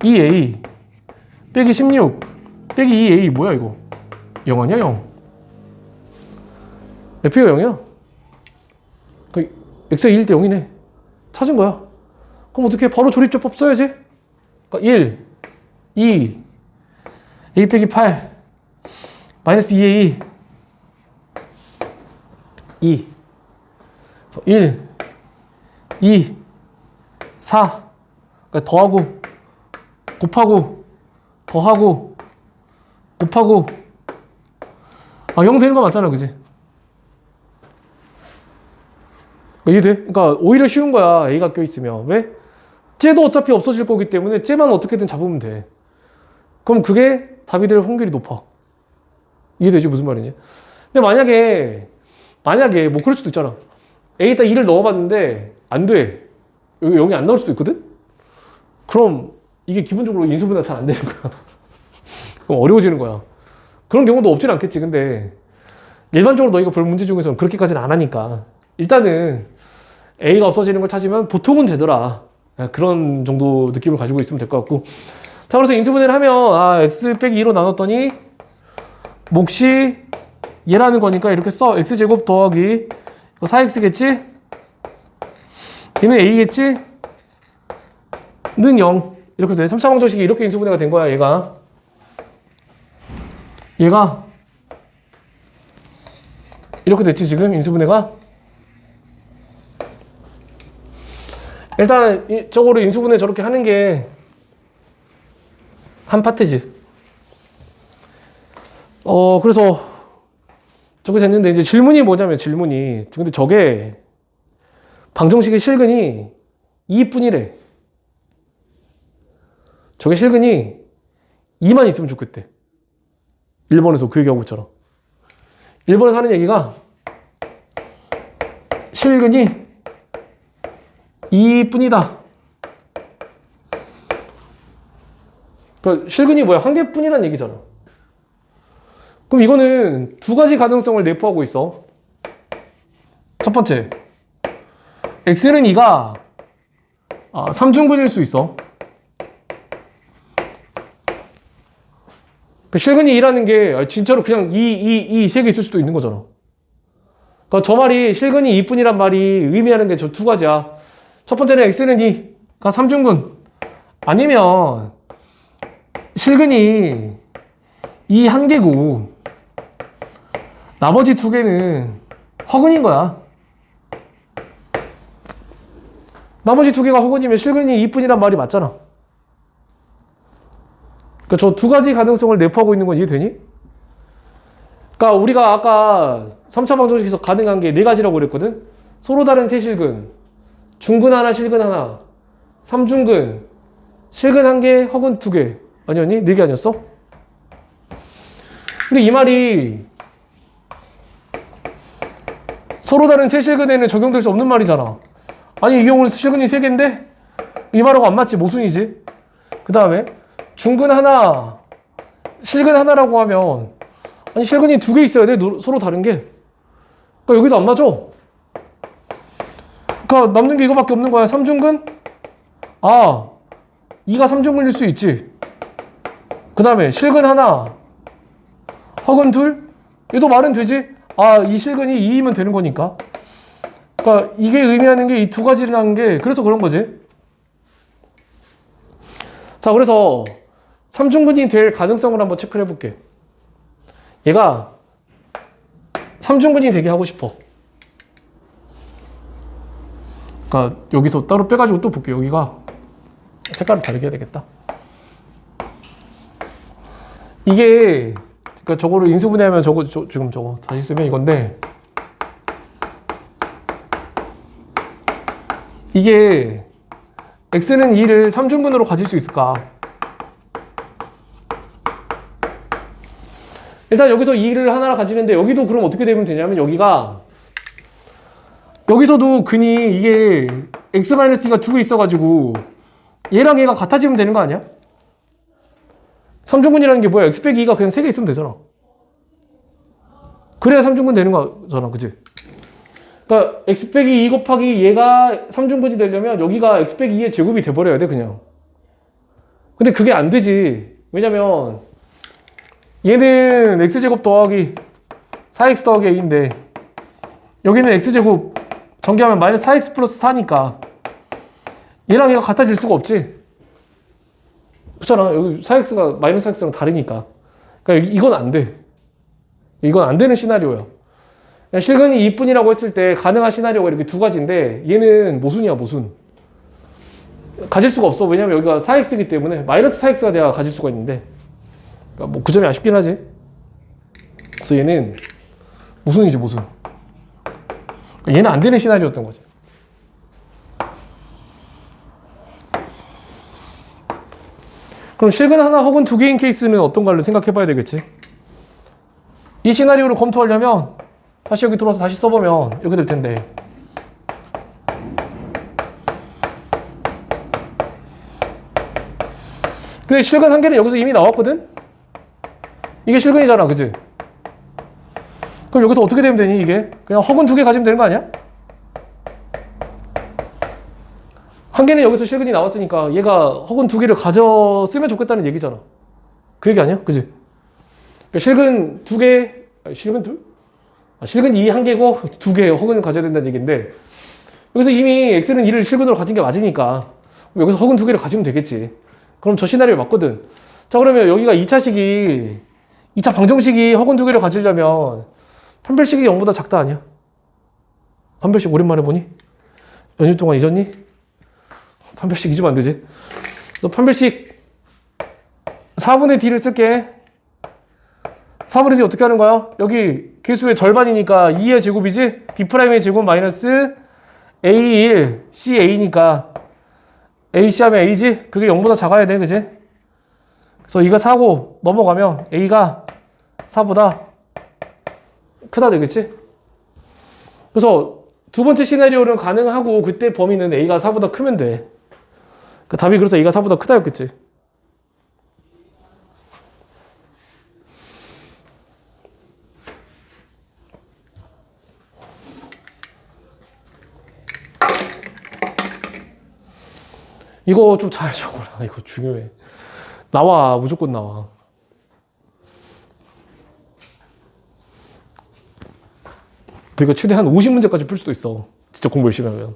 2A 빼기 16 빼기 2A 뭐야 이거 0 아니야 0 F가 0이야 X가 2일 때 0이네 찾은 거야. 그럼 어떻게 바로 조립제법 써야지. 그러니까 1 2 A 빼기 8 마이너스 2A 2 1 2 4 그러니까 더하고 곱하고 더하고 곱하고 0 되는 거 맞잖아 그지? 이해돼? 그러니까 오히려 쉬운 거야 A가 껴있으면. 왜? 쟤도 어차피 없어질 거기 때문에 쟤만 어떻게든 잡으면 돼. 그럼 그게 답이 될 확률이 높아. 이해되지 무슨 말인지? 근데 만약에 뭐 그럴 수도 있잖아. A에다 2를 넣어봤는데 안 돼. 여기 0이 안 나올 수도 있거든? 그럼 이게 기본적으로 인수분해가 잘 안 되는 거야. 그럼 어려워지는 거야. 그런 경우도 없진 않겠지. 근데 일반적으로 너희가 볼 문제 중에서는 그렇게까지는 안 하니까 일단은 A가 없어지는 걸 찾으면 보통은 되더라. 그런 정도 느낌을 가지고 있으면 될 것 같고. 자, 그래서 인수분해를 하면 x 빼기 2로 나눴더니 몫이 얘라는 거니까 이렇게 써. x제곱 더하기 4x겠지? 얘는 a겠지? 는 0 이렇게 돼. 3차 방정식이 이렇게 인수분해가 된 거야. 얘가 이렇게 됐지 지금 인수분해가. 일단 저거로 인수분해 저렇게 하는 게 한 파트지. 그래서 저게 됐는데 이제 질문이 뭐냐면 근데 저게 방정식의 실근이 2뿐이래. 저게 실근이 2만 있으면 좋겠대. 1번에서 그 얘기하고 있잖아. 1번에서 하는 얘기가 실근이 2뿐이다. 그러니까 실근이 뭐야? 한 개뿐이란 얘기잖아. 그럼 이거는 두 가지 가능성을 내포하고 있어. 첫 번째, x는 2가 3중근일 수 있어. 그 실근이 2라는 게 진짜로 그냥 2, 3개 있을 수도 있는 거잖아. 그러니까 저 말이 실근이 2뿐이란 말이 의미하는 게 저 두 가지야. 첫 번째는 x는 2가 3중근 아니면 실근이 2 한 개고 나머지 두 개는 허근인 거야. 나머지 두 개가 허근이면 실근이 2뿐이란 말이 맞잖아. 그러니까 저 두 가지 가능성을 내포하고 있는 건 이해되니? 그러니까 우리가 아까 3차 방정식에서 가능한 게 네 가지라고 그랬거든? 서로 다른 세 실근, 중근 하나, 실근 하나, 3중근, 실근 한 개, 허근 두 개. 아니었니? 네 개 아니었어? 근데 이 말이 서로 다른 세 실근에는 적용될 수 없는 말이잖아. 아니 이 경우는 실근이 세 개인데 이 말하고 안 맞지. 모순이지. 그 다음에 중근 하나 실근 하나라고 하면 아니 실근이 두 개 있어야 돼. 서로 다른 게. 그러니까 여기도 안 맞아. 그러니까 남는 게 이거밖에 없는 거야. 3중근? 아 2가 3중근일 수 있지. 그 다음에 실근 하나 허근 둘? 얘도 말은 되지? 아 이 실근이 2이면 되는 거니까. 그러니까 이게 의미하는 게 이 두 가지라는 게 그래서 그런 거지. 자 그래서 3중근이 될 가능성을 한번 체크를 해볼게. 얘가 3중근이 되게 하고 싶어. 그러니까 여기서 따로 빼가지고 또 볼게. 여기가 색깔을 다르게 해야 되겠다. 이게 그러니까 저거를 인수분해하면 지금 저거 다시 쓰면 이건데 이게 x는 2를 3중근으로 가질 수 있을까? 일단 여기서 2를 하나 가지는데 여기도 그럼 어떻게 되면 되냐면 여기서도 근이 이게 x-2가 두 개 있어가지고 얘랑 얘가 같아지면 되는 거 아니야? 3중근이라는 게 뭐야? x 빼기 2가 그냥 3개 있으면 되잖아. 그래야 3중근 되는 거잖아. 그치? 그러니까 x 빼기 2 곱하기 얘가 3중근이 되려면 여기가 x 빼기 2의 제곱이 돼버려야 돼 그냥. 근데 그게 안 되지. 왜냐면 얘는 x제곱 더하기 4x 더하기 a인데 여기는 x제곱 전개하면 마이너스 4x 플러스 4니까 얘랑 얘가 같아질 수가 없지. 그렇잖아. 여기 4x가 마이너스 4x랑 다르니까. 그러니까 이건 안 돼. 이건 안 되는 시나리오야. 실근이 2분이라고 했을 때 가능한 시나리오가 이렇게 두 가지인데 얘는 모순이야 모순. 가질 수가 없어. 왜냐면 여기가 4x이기 때문에 마이너스 4x가 돼야 가질 수가 있는데 그러니까 뭐 그 점이 아쉽긴 하지. 그래서 얘는 모순이지 모순. 그러니까 얘는 안 되는 시나리오였던 거지. 그럼 실근 하나 혹은 두 개인 케이스는 어떤가를 생각해 봐야 되겠지. 이 시나리오를 검토하려면 다시 여기 들어와서 다시 써보면 이렇게 될 텐데 근데 실근 한 개는 여기서 이미 나왔거든? 이게 실근이잖아 그지? 그럼 여기서 어떻게 되면 되니 이게? 그냥 허근 두 개 가지면 되는 거 아니야? 한 개는 여기서 실근이 나왔으니까 얘가 허근 두 개를 가져 쓰면 좋겠다는 얘기잖아. 그 얘기 아니야? 그지? 그러니까 실근 두 개, 실근 둘? 실근 2 한 개고 두 개 허근을 가져야 된다는 얘기인데 여기서 이미 x는 2를 실근으로 가진 게 맞으니까 여기서 허근 두 개를 가지면 되겠지. 그럼 저 시나리오 맞거든. 자 그러면 여기가 2차식이 2차 방정식이 허근 두 개를 가지려면 판별식이 0보다 작다 아니야? 판별식 오랜만에 보니? 연휴 동안 잊었니? 판별식 잊으면 안 되지. 그래서 판별식 4분의 d를 쓸게. 4분의 d 어떻게 하는 거야? 여기 개수의 절반이니까 2의 제곱이지? b'의 제곱 마이너스 a1 ca니까 ac 하면 a지? 그게 0보다 작아야 돼 그지? 그래서 이거 4고 넘어가면 a가 4보다 크다 되겠지? 그래서 두 번째 시나리오는 가능하고 그때 범위는 a가 4보다 크면 돼. 그 답이 그래서 a가 4보다 크다였겠지. 이거 좀 잘 적어라. 이거 중요해. 나와. 무조건 나와. 이거 최대 한 50문제까지 풀 수도 있어. 진짜 공부 열심히 하면.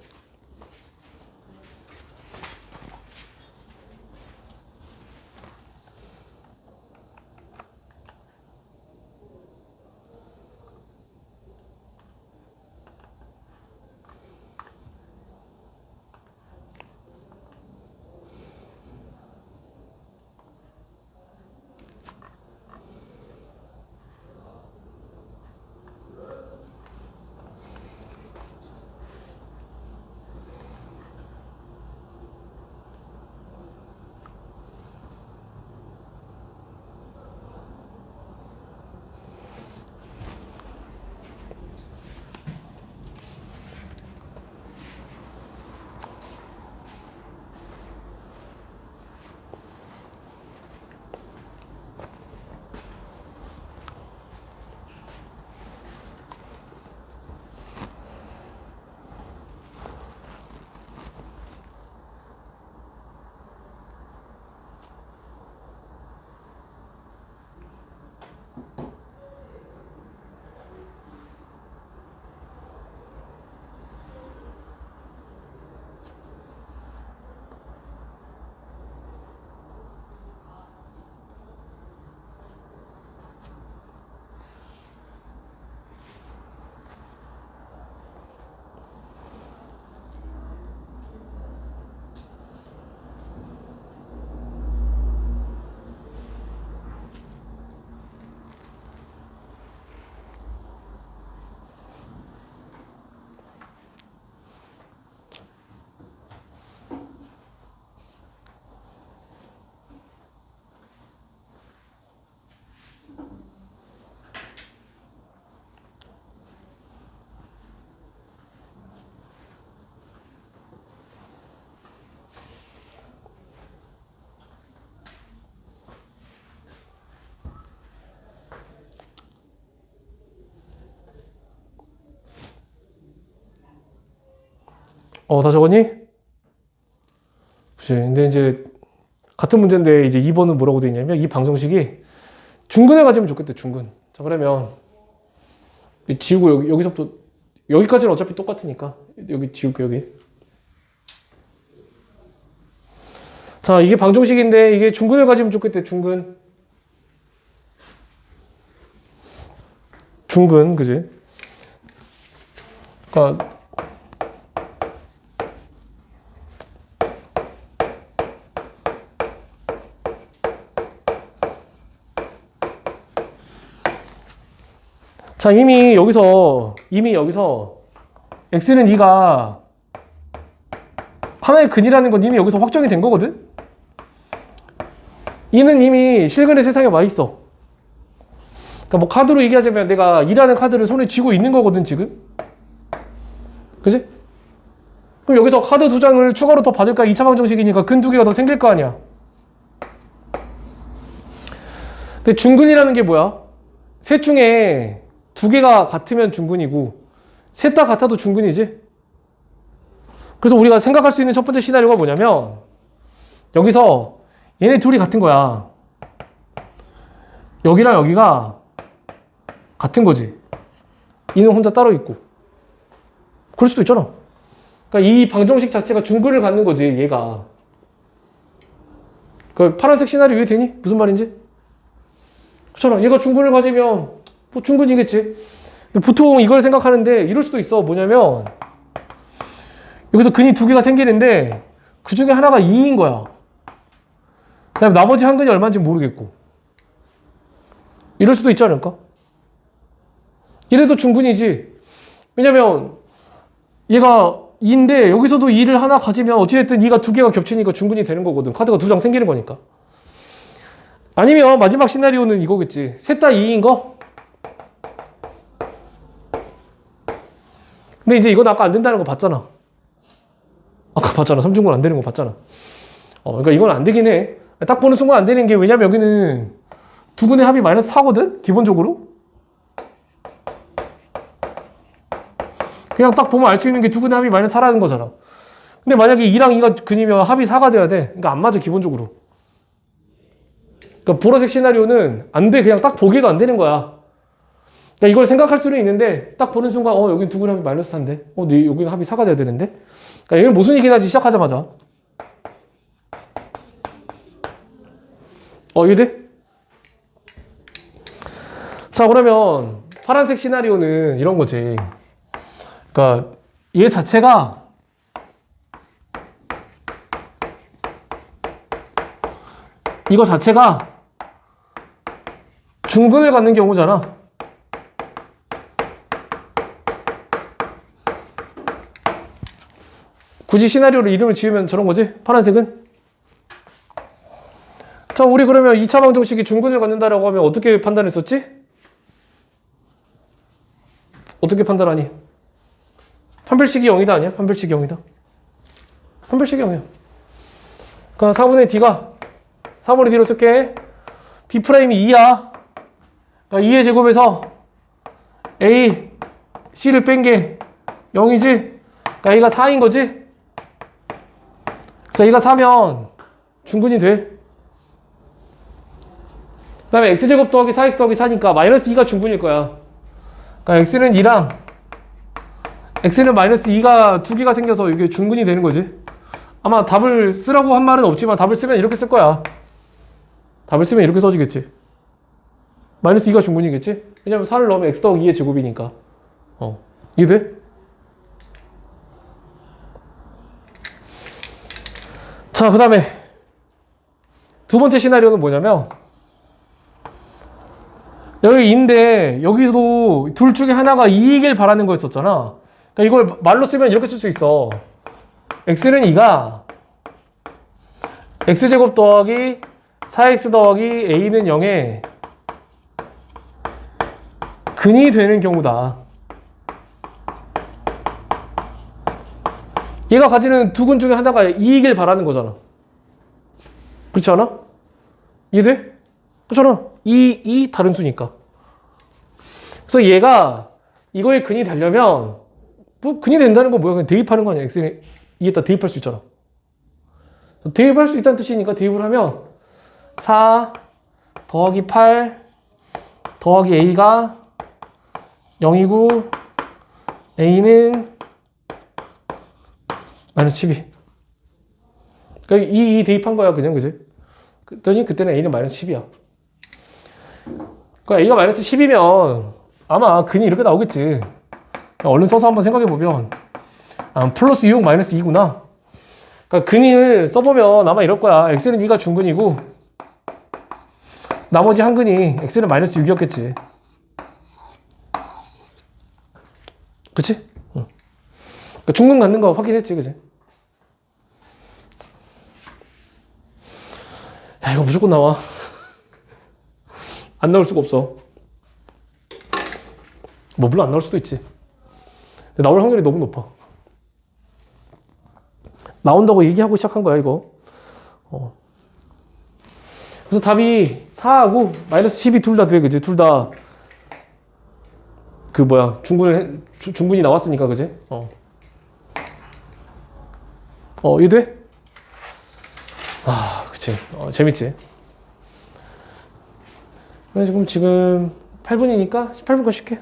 다 적었니? 그치. 근데 이제 같은 문제인데 이제 2번은 뭐라고 돼 있냐면 이 방정식이 중근을 가지면 좋겠대, 중근. 자, 그러면 지우고 여기서부터 여기까지는 어차피 똑같으니까 여기 지울게, 여기. 자, 이게 방정식인데 이게 중근을 가지면 좋겠대, 중근. 중근, 그지? 그러니까 자, 이미 여기서 x는 2가 하나의 근이라는 건 이미 여기서 확정이 된 거거든? 2는 이미 실근의 세상에 와 있어. 그러니까 뭐 카드로 얘기하자면 내가 2라는 카드를 손에 쥐고 있는 거거든, 지금. 그지? 그럼 여기서 카드 2장을 추가로 더 받을까? 2차 방정식이니까 근 2개가 더 생길 거 아니야. 근데 중근이라는 게 뭐야? 셋 중에 2개가 같으면 중근이고 셋 다 같아도 중근이지. 그래서 우리가 생각할 수 있는 첫 번째 시나리오가 뭐냐면 여기서 얘네 둘이 같은 거야. 여기랑 여기가 같은 거지. 이는 혼자 따로 있고. 그럴 수도 있잖아. 그러니까 이 방정식 자체가 중근을 갖는 거지, 얘가. 그 파란색 시나리오 이해되니? 무슨 말인지? 그렇잖아. 얘가 중근을 가지면 뭐 중근이겠지. 근데 보통 이걸 생각하는데 이럴 수도 있어. 뭐냐면 여기서 근이 2개가 생기는데 그 중에 하나가 2인 거야. 그다음에 나머지 한 근이 얼마인지 모르겠고. 이럴 수도 있지 않을까? 이래도 중근이지. 왜냐면 얘가 2인데 여기서도 2를 하나 가지면 어찌됐든 2가 2개가 겹치니까 중근이 되는 거거든. 카드가 2장 생기는 거니까. 아니면 마지막 시나리오는 이거겠지. 셋 다 2인 거? 근데 이제 이건 아까 안 된다는 거 봤잖아. 아까 봤잖아. 3중근 안 되는 거 봤잖아. 그러니까 이건 안 되긴 해. 딱 보는 순간 안 되는 게 왜냐면 여기는 2근의 합이 마이너스 4거든? 기본적으로. 그냥 딱 보면 알 수 있는 게 2근의 합이 마이너스 4라는 거잖아. 근데 만약에 2랑 2가 근이면 합이 4가 돼야 돼. 그러니까 안 맞아, 기본적으로. 그러니까 보라색 시나리오는 안 돼. 그냥 딱 보기에도 안 되는 거야. 그러니까 이걸 생각할 수는 있는데 딱 보는 순간 여기 2근의 합이 마이너스 4인데 근데 여기는 합이 4가 돼야 되는데. 그러니까 얘는 무슨 얘기나 하지 시작하자마자. 이해돼? 자, 그러면 파란색 시나리오는 이런 거지. 그러니까 얘 자체가 이거 자체가 중근을 갖는 경우잖아. 굳이 시나리오를 이름을 지으면 저런 거지? 파란색은? 자, 우리 그러면 2차 방정식이 중근을 갖는다라고 하면 어떻게 판단했었지? 어떻게 판단하니? 판별식이 0이다 아니야? 판별식이 0이다. 판별식이 0이야. 그러니까 4분의 D가 4분의 D로 쓸게. B'이 2야. 그러니까 2의 제곱에서 A, C를 뺀 게 0이지? 그러니까 A가 4인 거지? 그래서 A가 4면 중근이 돼. 그 다음에 X제곱 더하기 4X 더하기 4니까 마이너스 2가 중근일 거야. 그러니까 X는 2랑 X는 마이너스 2가 2개가 생겨서 이게 중근이 되는 거지. 아마 답을 쓰라고 한 말은 없지만 답을 쓰면 이렇게 쓸 거야. 답을 쓰면 이렇게 써지겠지. 마이너스 2가 중근이겠지? 왜냐면 4를 넣으면 X 더하기 2의 제곱이니까. 이해돼? 자, 그 다음에 두 번째 시나리오는 뭐냐면 여기 인데 여기서도 둘 중에 하나가 이익을 바라는 거였었잖아. 그러니까 이걸 말로 쓰면 이렇게 쓸 수 있어. x는 2가 x제곱 더하기 4x 더하기 a는 0에 근이 되는 경우다. 얘가 가지는 두 근 중에 하나가 이익을 바라는 거잖아. 그렇지 않아? 이해돼? 그렇잖아. 이 다른 수니까. 그래서 얘가 이거에 근이 되려면 뭐 근이 된다는 건 뭐야? 그냥 대입하는 거 아니야? x에 이에다 대입할 수 있잖아. 대입할 수 있다는 뜻이니까 대입을 하면 4 더하기 8 더하기 a가 0이고 a는 마이너스 12. 그러니까 이 대입한 거야 그냥 그지? 그랬더니 그때는 a는 마이너스 10이야. 그러니까 a가 마이너스 10이면 아마 근이 이렇게 나오겠지. 얼른 써서 한번 생각해 보면 플러스 6 마이너스 2구나. 그러니까 근을 써보면 아마 이럴 거야. x는 2가 중근이고 나머지 한 근이 x는 마이너스 6이었겠지. 그치? 응. 그러니까 중근 갖는 거 확인했지 그치? 야 이거 무조건 나와. 안 나올 수가 없어. 뭐 물론 안 나올 수도 있지. 근데 나올 확률이 너무 높아. 나온다고 얘기하고 시작한 거야 이거. 그래서 답이 4하고 마이너스 10이 둘 다 돼 그지? 둘 다 그 뭐야 중분이 나왔으니까 그지? 이해 돼? 그치. 재밌지. 그래서 지금 8분이니까 18분 거 쉴게.